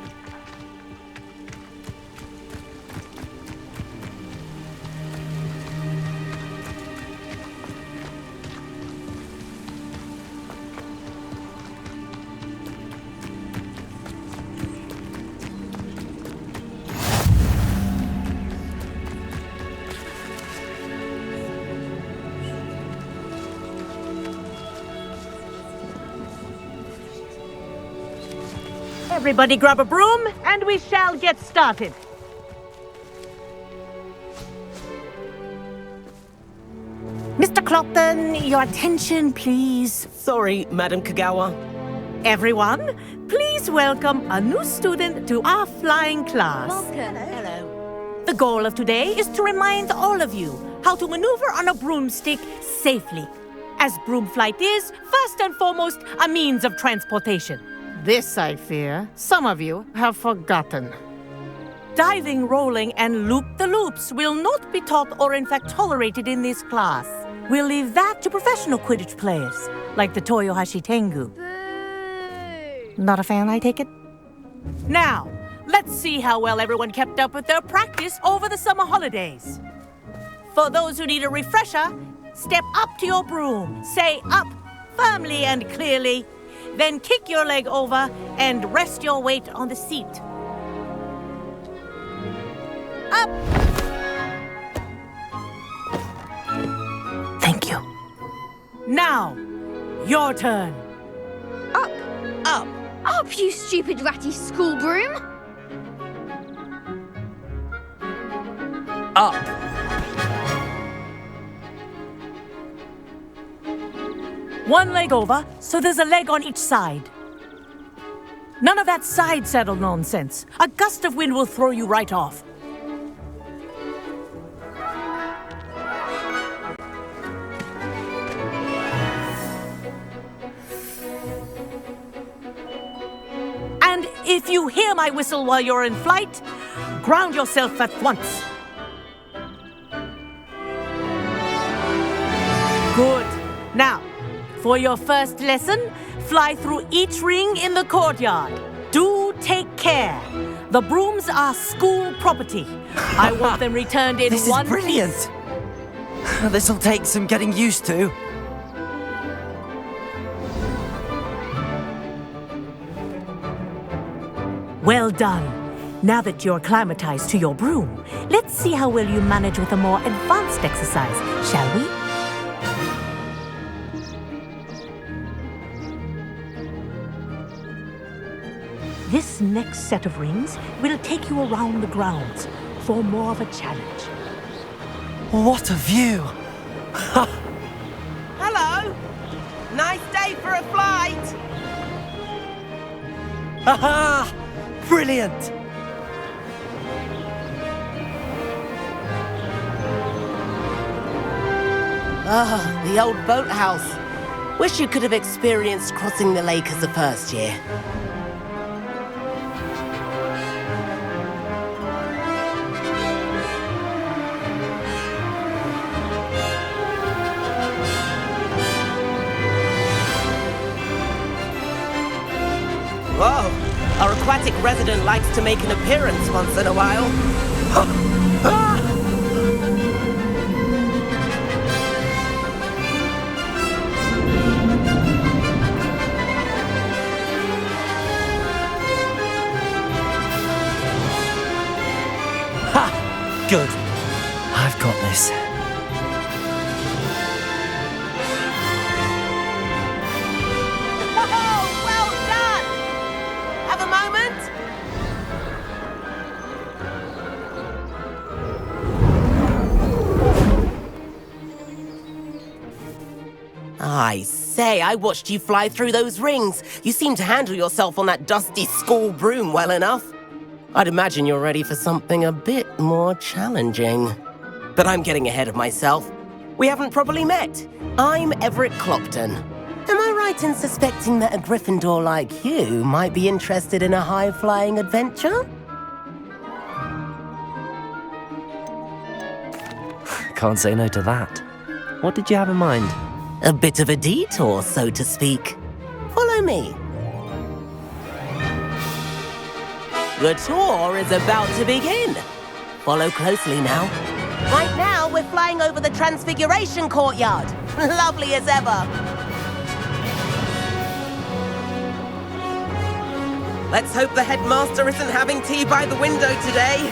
Everybody grab a broom, and we shall get started. Mr. Clopton, your attention, please. Sorry, Madam Kagawa. Everyone, please welcome a new student to our flying class. Welcome. Hello. The goal of today is to remind all of you how to maneuver on a broomstick safely, as broom flight is, first and foremost, a means of transportation. This, I fear, some of you have forgotten. Diving, rolling, and loop-the-loops will not be taught or in fact tolerated in this class. We'll leave that to professional Quidditch players, like the Toyohashi Tengu. Not a fan, I take it? Now, let's see how well everyone kept up with their practice over the summer holidays. For those who need a refresher, step up to your broom, say up firmly and clearly, then kick your leg over and rest your weight on the seat. Up! Thank you. Now, your turn. Up! Up! Up, you stupid ratty school broom! Up! One leg over, so there's a leg on each side. None of that side saddle nonsense. A gust of wind will throw you right off. And if you hear my whistle while you're in flight, ground yourself at once. Good. Now, for your first lesson, fly through each ring in the courtyard. Do take care. The brooms are school property. I want them returned in This one is brilliant. piece. This'll take some getting used to. Well done. Now that you're acclimatized to your broom, let's see how well you manage with a more advanced exercise, shall we? This next set of rings will take you around the grounds for more of a challenge. What a view! Hello! Nice day for a flight! Aha! Brilliant! Ah, the old boathouse. Wish you could have experienced crossing the lake as a first year. Whoa! Our aquatic resident likes to make an appearance once in a while. Ha! Good. I've got this. I say, I watched you fly through those rings. You seem to handle yourself on that dusty school broom well enough. I'd imagine you're ready for something a bit more challenging. But I'm getting ahead of myself. We haven't properly met. I'm Everett Clopton. Am I right in suspecting that a Gryffindor like you might be interested in a high-flying adventure? Can't say no to that. What did you have in mind? A bit of a detour, so to speak. Follow me. The tour is about to begin. Follow closely now. Right now, we're flying over the Transfiguration Courtyard. Lovely as ever. Let's hope the headmaster isn't having tea by the window today.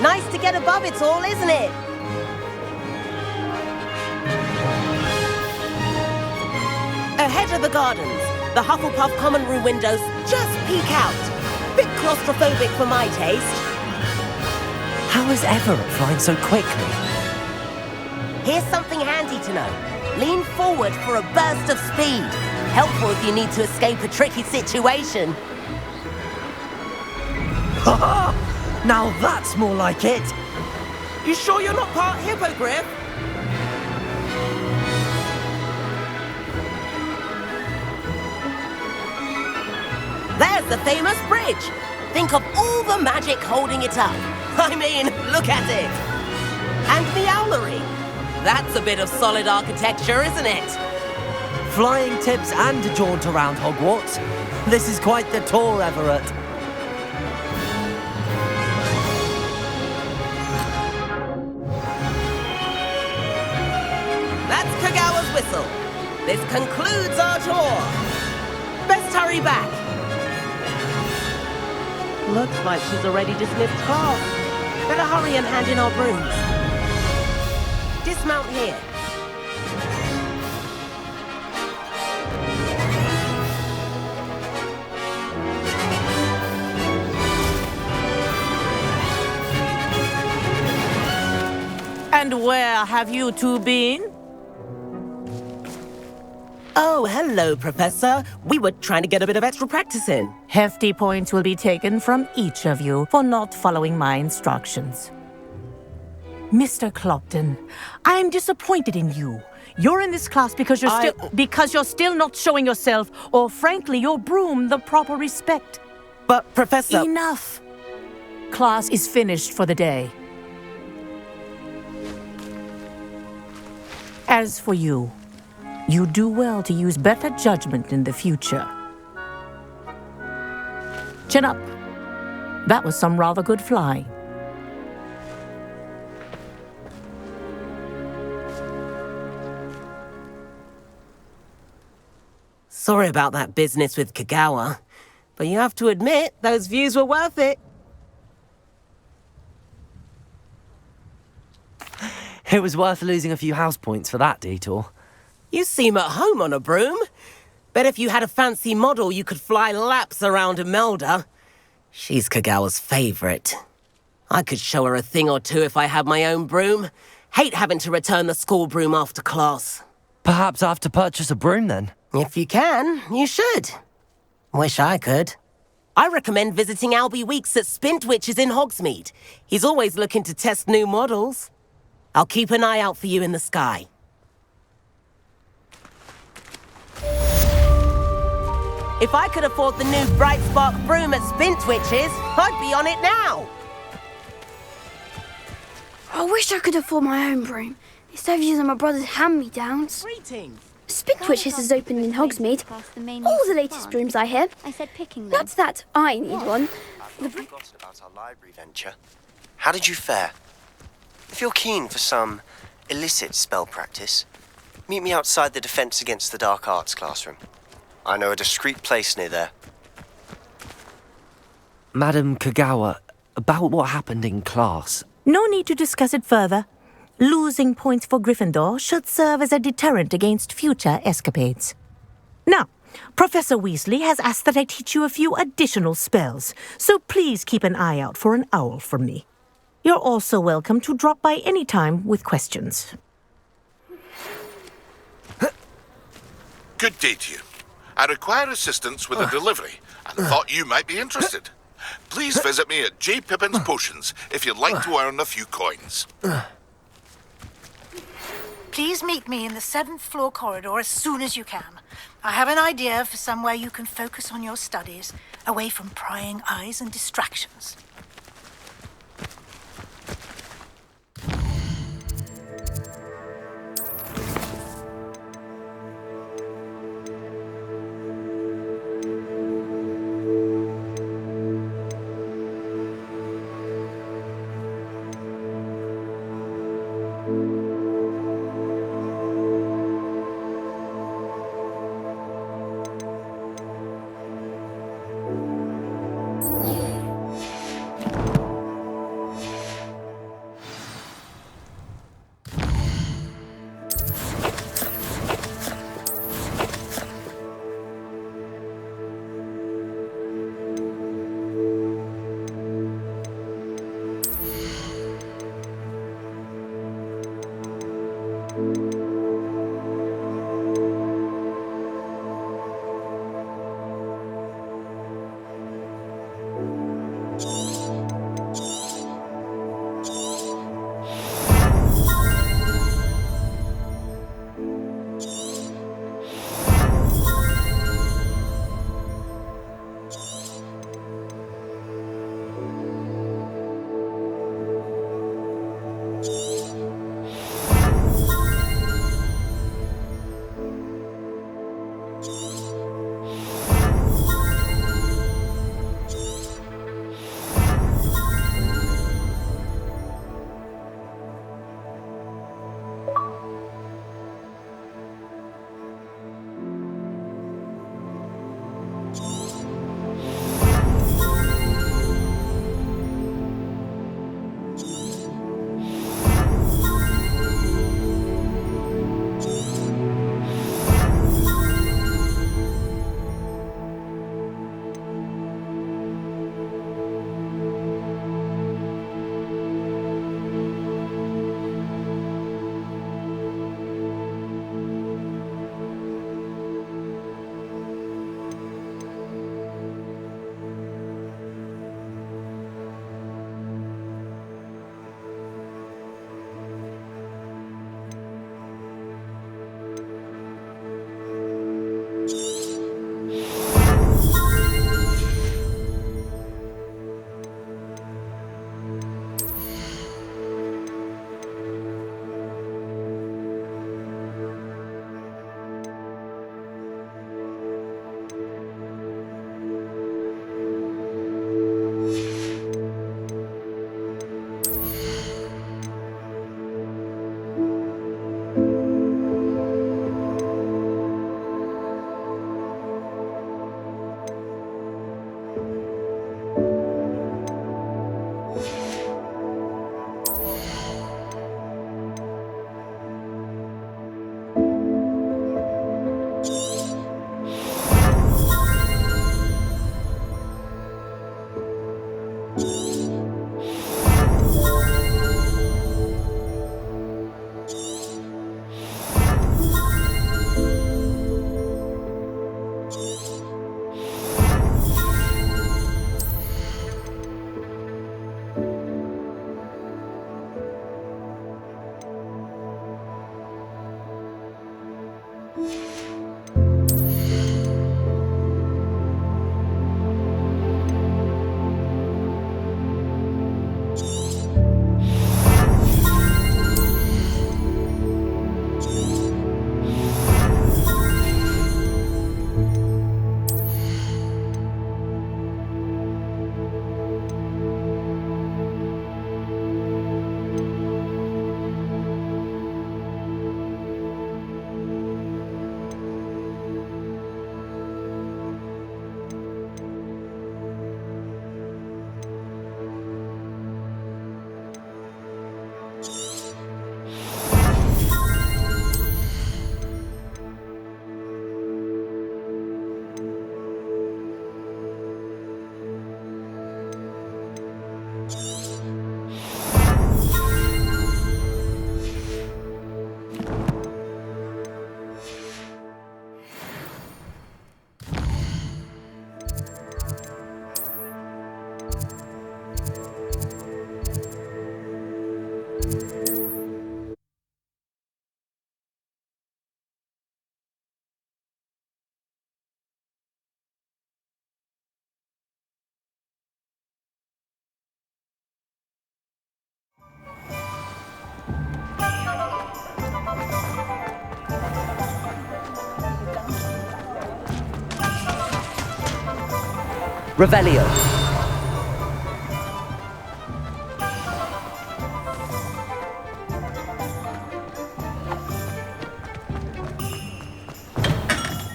Nice to get above it all, isn't it? Ahead of the gardens, the Hufflepuff common room windows just peek out. Bit claustrophobic for my taste. How is Everett flying so quickly? Here's something handy to know. Lean forward for a burst of speed. Helpful if you need to escape a tricky situation. Now that's more like it. You sure you're not part hippogriff? There's the famous bridge. Think of all the magic holding it up. I mean, look at it. And the owlery. That's a bit of solid architecture, isn't it? Flying tips and a jaunt around Hogwarts. This is quite the tour, Everett. That's Kagawa's whistle. This concludes our tour. Best hurry back. Looks like she's already dismissed class. Better hurry and hand in our brooms. Dismount here. And where have you two been? Oh, hello, Professor. We were trying to get a bit of extra practice in. Hefty points will be taken from each of you for not following my instructions. Mr. Clopton, I am disappointed in you. You're in this class because you're still not showing yourself, or frankly, your broom the proper respect. But, Professor... Enough! Class is finished for the day. As for you, you do well to use better judgment in the future. Chin up. That was some rather good flying. Sorry about that business with Kagawa, but you have to admit, those views were worth it. It was worth losing a few house points for that detour. You seem at home on a broom. Bet if you had a fancy model, you could fly laps around Imelda. She's Kagawa's favorite. I could show her a thing or two if I had my own broom. Hate having to return the school broom after class. Perhaps I have to purchase a broom then. If you can, you should. Wish I could. I recommend visiting Albie Weeks at Spintwitches in Hogsmeade. He's always looking to test new models. I'll keep an eye out for you in the sky. If I could afford the new Bright Spark broom at Spintwitches, I'd be on it now. I wish I could afford my own broom instead of using my brother's hand-me-downs. Greetings. Spintwitches is open in Hogsmeade. All the latest brooms, I hear. I said picking them. Not that I need one. I've forgotten about our library venture. How did you fare? If you're keen for some illicit spell practice, meet me outside the Defense Against the Dark Arts classroom. I know a discreet place near there. Madam Kagawa, about what happened in class. No need to discuss it further. Losing points for Gryffindor should serve as a deterrent against future escapades. Now, Professor Weasley has asked that I teach you a few additional spells, so please keep an eye out for an owl from me. You're also welcome to drop by any time with questions. Good day to you. I require assistance with a delivery and thought you might be interested. Please visit me at J. Pippin's Potions if you'd like to earn a few coins. Please meet me in the 7th floor corridor as soon as you can. I have an idea for somewhere you can focus on your studies, away from prying eyes and distractions. Revelio.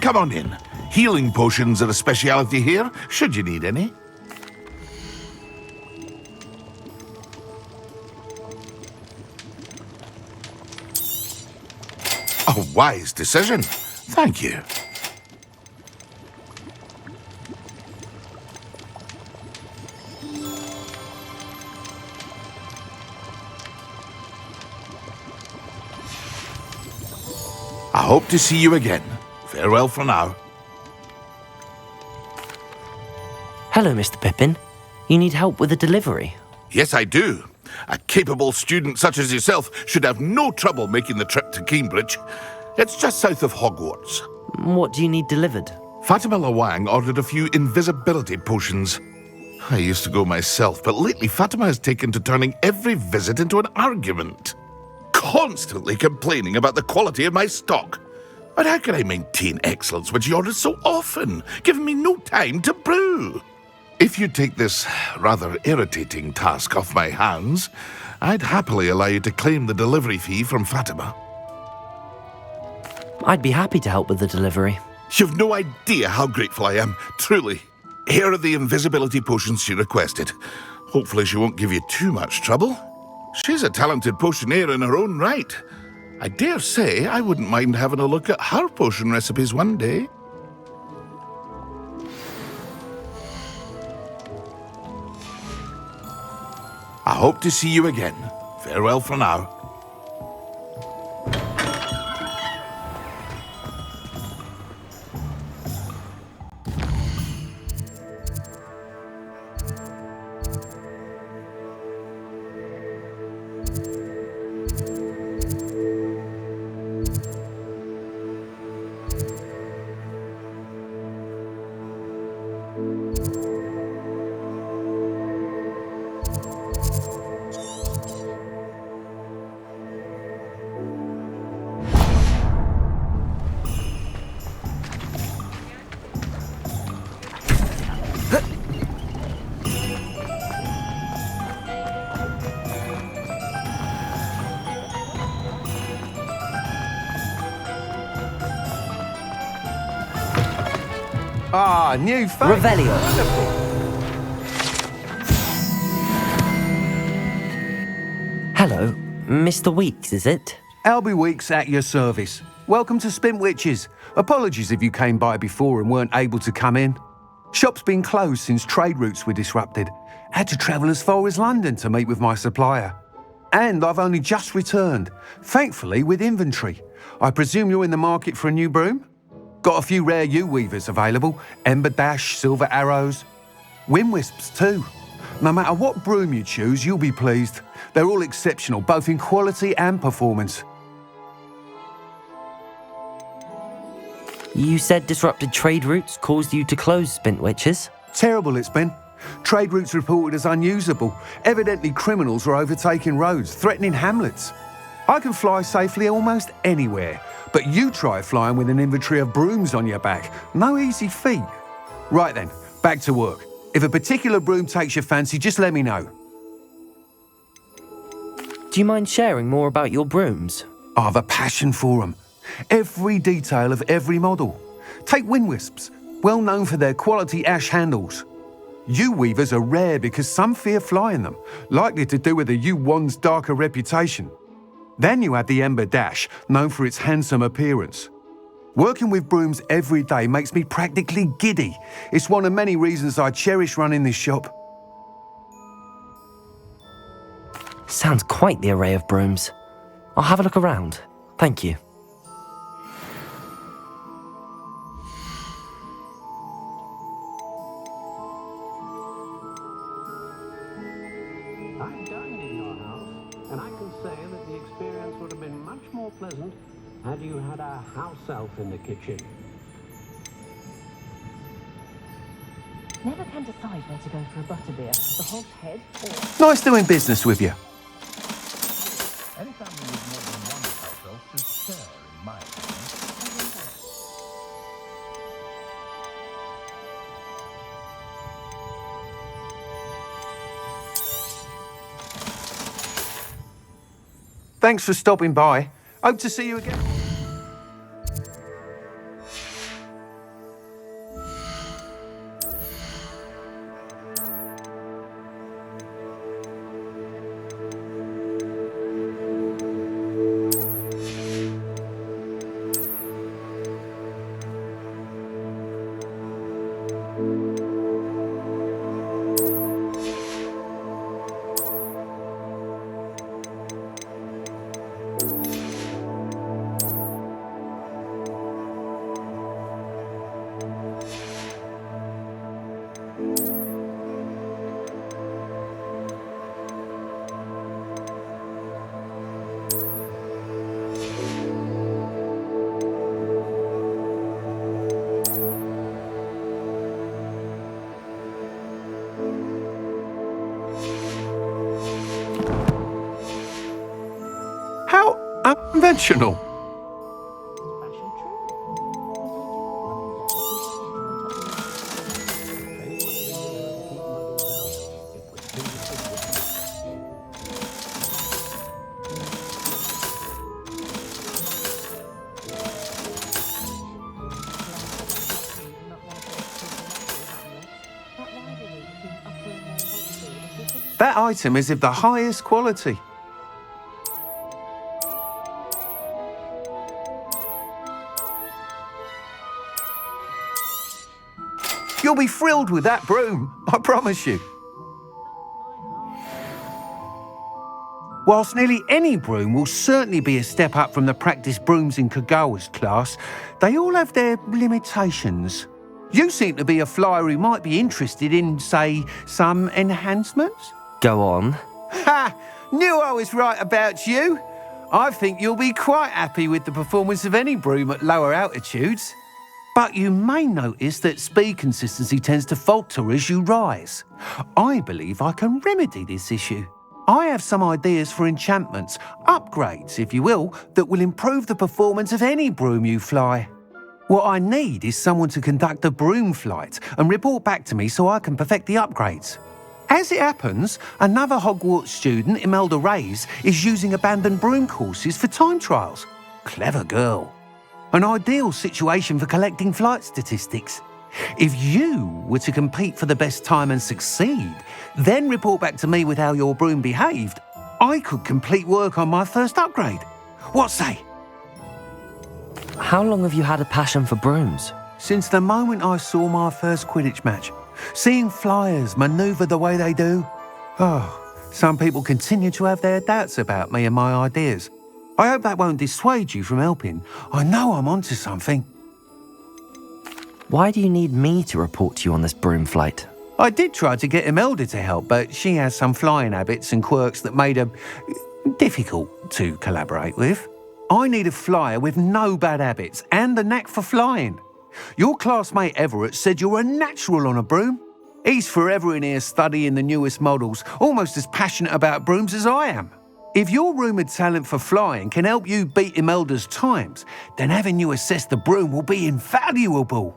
Come on in. Healing potions are a speciality here, should you need any. A wise decision. Thank you. I hope to see you again. Farewell for now. Hello, Mr. Pippin. You need help with a delivery? Yes, I do. A capable student such as yourself should have no trouble making the trip to Cambridge. It's just south of Hogwarts. What do you need delivered? Fatima Lawang ordered a few invisibility potions. I used to go myself, but lately Fatima has taken to turning every visit into an argument. Constantly complaining about the quality of my stock. But how can I maintain excellence when she orders so often, giving me no time to brew? If you take this rather irritating task off my hands, I'd happily allow you to claim the delivery fee from Fatima. I'd be happy to help with the delivery. You've no idea how grateful I am, truly. Here are the invisibility potions she requested. Hopefully she won't give you too much trouble. She's a talented potioneer in her own right. I dare say I wouldn't mind having a look at her potion recipes one day. I hope to see you again. Farewell for now. Ah, new face. Revelio. Hello, Mr. Weeks, is it? Albie Weeks at your service. Welcome to Spintwitches. Apologies if you came by before and weren't able to come in. Shop's been closed since trade routes were disrupted. Had to travel as far as London to meet with my supplier. And I've only just returned, thankfully with inventory. I presume you're in the market for a new broom? Got a few rare U-weavers available. Ember Dash, Silver Arrows. Wind Wisps too. No matter what broom you choose, you'll be pleased. They're all exceptional, both in quality and performance. You said disrupted trade routes caused you to close Spintwitches? Terrible it's been. Trade routes reported as unusable. Evidently criminals were overtaking roads, threatening hamlets. I can fly safely almost anywhere, but you try flying with an inventory of brooms on your back. No easy feat. Right then, back to work. If a particular broom takes your fancy, just let me know. Do you mind sharing more about your brooms? I have a passion for them. Every detail of every model. Take Wind Wisps, well known for their quality ash handles. U-weavers are rare because some fear flying them, likely to do with the U-wand's darker reputation. Then you have the Ember Dash, known for its handsome appearance. Working with brooms every day makes me practically giddy. It's one of many reasons I cherish running this shop. Sounds quite the array of brooms. I'll have a look around. Thank you. I've dined in your house, and I can say that the experience would have been much more pleasant had you had a house elf in the kitchen. Never can decide where to go for a butterbeer. The hog's head or... Nice doing business with you. Any family with more than one house elf should share, in my opinion. Thanks for stopping by. Hope to see you again. How unconventional. That item is of the highest quality. You'll be thrilled with that broom, I promise you. Whilst nearly any broom will certainly be a step up from the practice brooms in Kagawa's class, they all have their limitations. You seem to be a flyer who might be interested in, say, some enhancements? Go on. Ha! Knew I was right about you. I think you'll be quite happy with the performance of any broom at lower altitudes. But you may notice that speed consistency tends to falter as you rise. I believe I can remedy this issue. I have some ideas for enchantments, upgrades, if you will, that will improve the performance of any broom you fly. What I need is someone to conduct a broom flight and report back to me so I can perfect the upgrades. As it happens, another Hogwarts student, Imelda Reyes, is using abandoned broom courses for time trials. Clever girl. An ideal situation for collecting flight statistics. If you were to compete for the best time and succeed, then report back to me with how your broom behaved, I could complete work on my first upgrade. What say? How long have you had a passion for brooms? Since the moment I saw my first Quidditch match. Seeing flyers manoeuvre the way they do. Oh, some people continue to have their doubts about me and my ideas. I hope that won't dissuade you from helping. I know I'm onto something. Why do you need me to report to you on this broom flight? I did try to get Imelda to help, but she has some flying habits and quirks that made her difficult to collaborate with. I need a flyer with no bad habits and a knack for flying. Your classmate Everett said you're a natural on a broom. He's forever in here studying the newest models, almost as passionate about brooms as I am. If your rumoured talent for flying can help you beat Imelda's times, then having you assess the broom will be invaluable.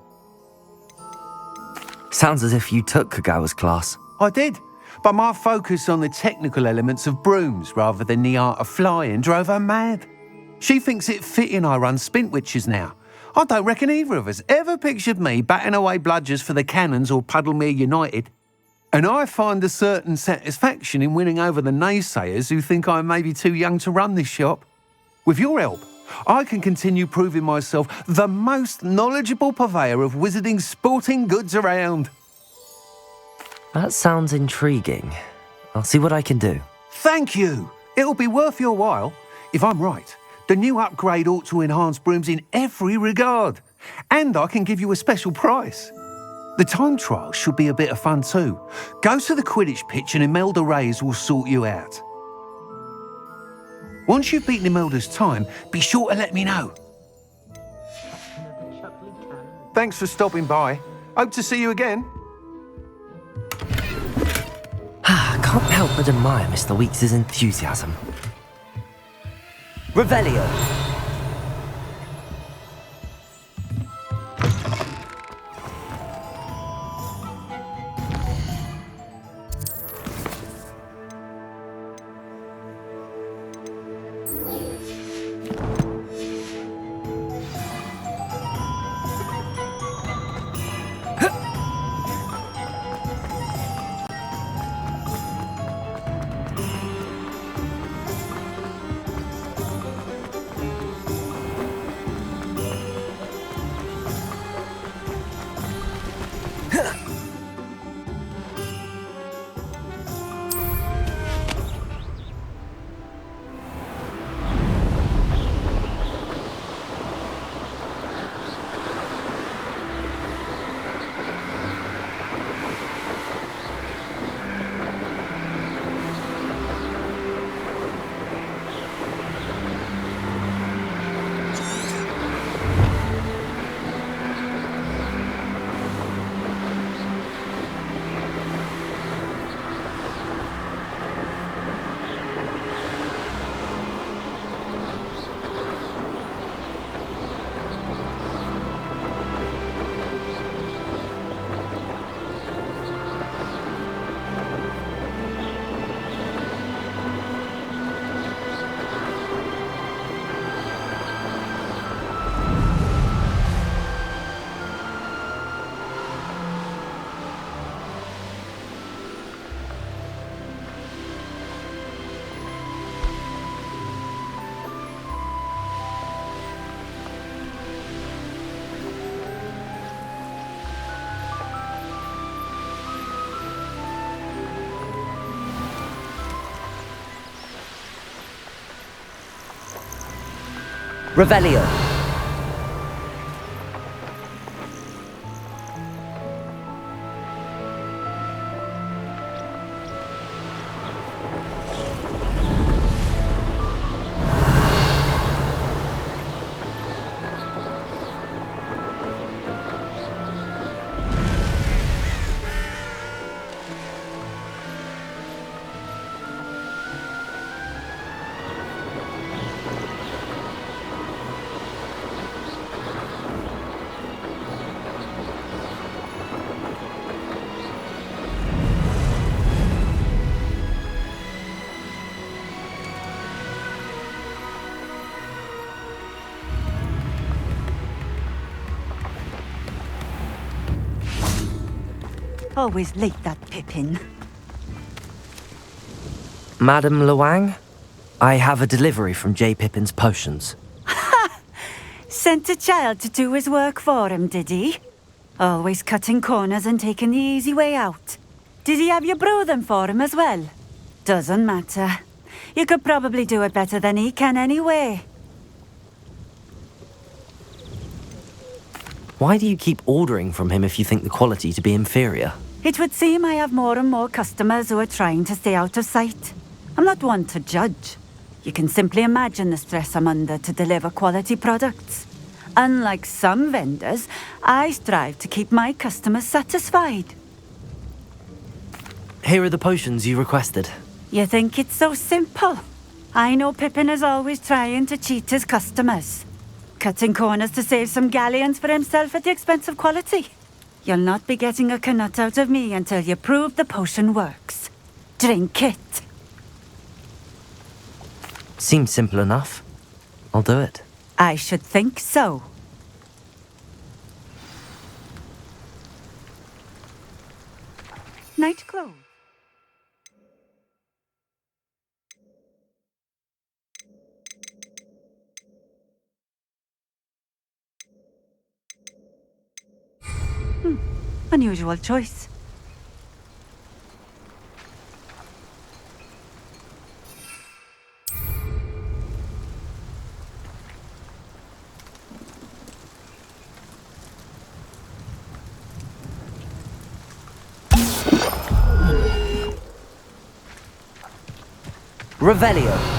Sounds as if you took Kagawa's class. I did, but my focus on the technical elements of brooms rather than the art of flying drove her mad. She thinks it fitting I run Spintwitches now. I don't reckon either of us ever pictured me batting away bludgers for the Cannons or Puddlemere United. And I find a certain satisfaction in winning over the naysayers who think I may be too young to run this shop. With your help, I can continue proving myself the most knowledgeable purveyor of wizarding sporting goods around. That sounds intriguing. I'll see what I can do. Thank you. It'll be worth your while. If I'm right, the new upgrade ought to enhance brooms in every regard. And I can give you a special price. The time trial should be a bit of fun too. Go to the Quidditch pitch and Imelda Reyes will sort you out. Once you've beaten Imelda's time, be sure to let me know. Thanks for stopping by. Hope to see you again. I can't help but admire Mr. Weeks' enthusiasm. Revelio. Revelio. Always late, that Pippin. Madam Luang, I have a delivery from J. Pippin's potions. Sent a child to do his work for him, did he? Always cutting corners and taking the easy way out. Did he have you brew them for him as well? Doesn't matter. You could probably do it better than he can anyway. Why do you keep ordering from him if you think the quality to be inferior? It would seem I have more and more customers who are trying to stay out of sight. I'm not one to judge. You can simply imagine the stress I'm under to deliver quality products. Unlike some vendors, I strive to keep my customers satisfied. Here are the potions you requested. You think it's so simple? I know Pippin is always trying to cheat his customers. Cutting corners to save some galleons for himself at the expense of quality. You'll not be getting a canut out of me until you prove the potion works. Drink it. Seems simple enough. I'll do it. I should think so. Nightclothes. Unusual choice. Revelio.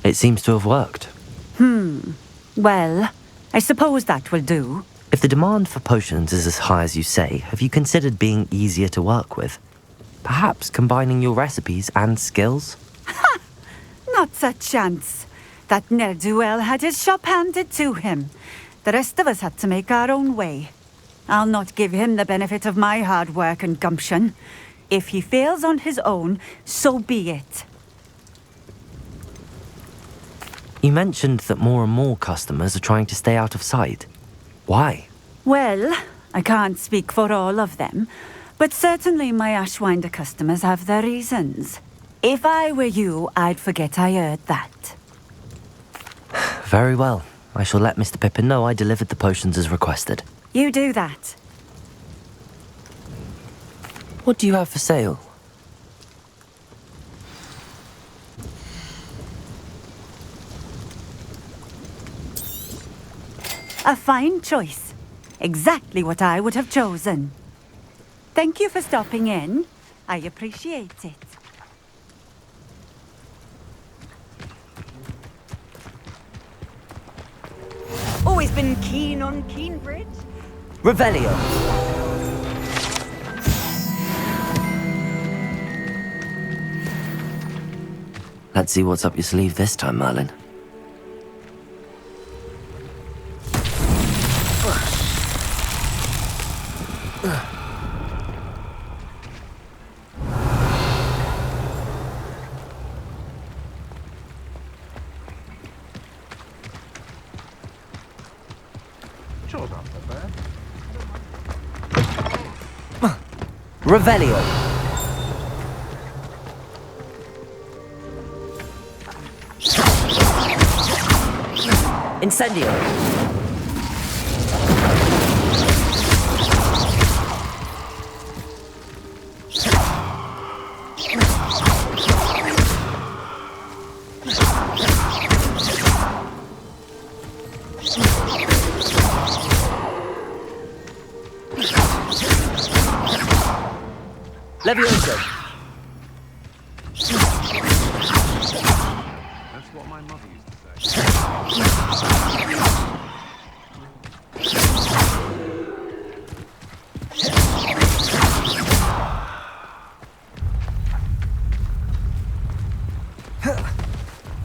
It seems to have worked. Well, I suppose that will do. If the demand for potions is as high as you say, have you considered being easier to work with? Perhaps combining your recipes and skills? Not a chance. That ne'er-do-well had his shop handed to him. The rest of us had to make our own way. I'll not give him the benefit of my hard work and gumption. If he fails on his own, so be it. You mentioned that more and more customers are trying to stay out of sight. Why? Well, I can't speak for all of them, but certainly my Ashwinder customers have their reasons. If I were you, I'd forget I heard that. Very well. I shall let Mr. Pippin know I delivered the potions as requested. You do that. What do you have for sale? A fine choice. Exactly what I would have chosen. Thank you for stopping in. I appreciate it. Always been keen on Keenbridge. Revelio. Let's see what's up your sleeve this time, Merlin. Revelio. Incendio. Levioso. That's what my mother used to say.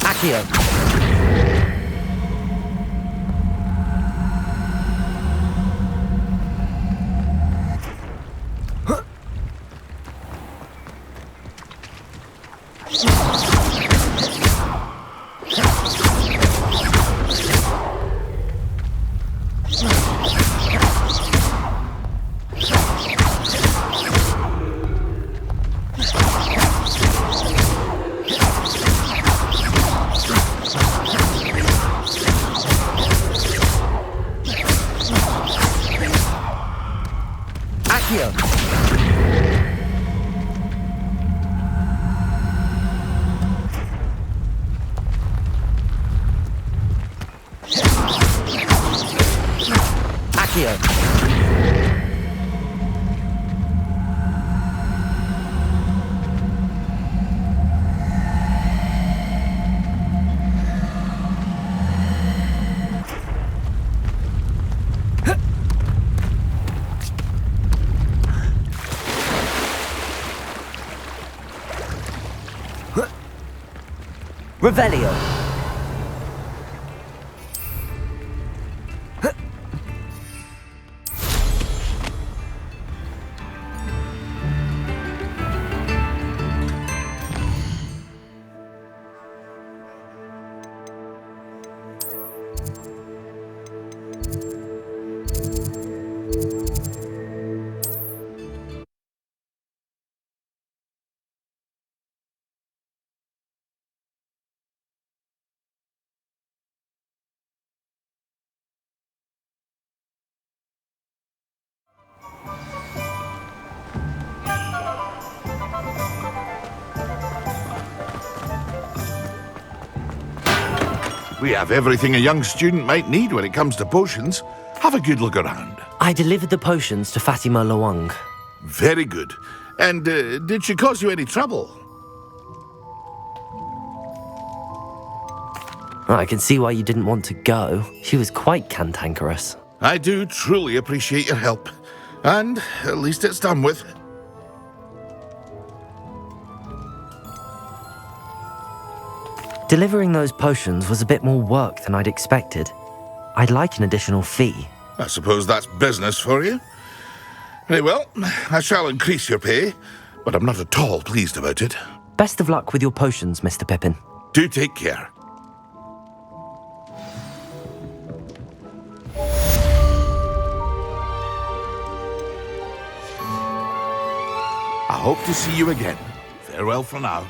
Accio. Revelio. We have everything a young student might need when it comes to potions. Have a good look around. I delivered the potions to Fatima Luang. Very good. And did she cause you any trouble? I can see why you didn't want to go. She was quite cantankerous. I do truly appreciate your help. And at least it's done with. Delivering those potions was a bit more work than I'd expected. I'd like an additional fee. I suppose that's business for you. Very well, I shall increase your pay, but I'm not at all pleased about it. Best of luck with your potions, Mr. Pippin. Do take care. I hope to see you again. Farewell for now.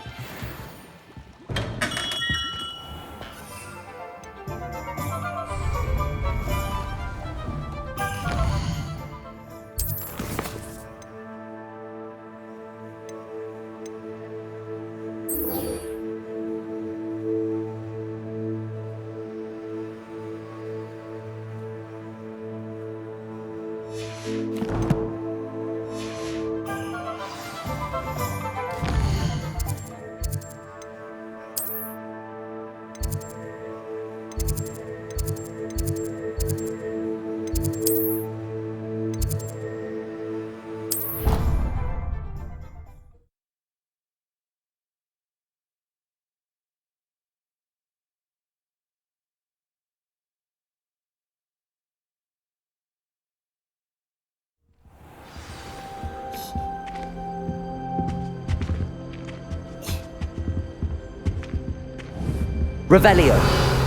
Revelio.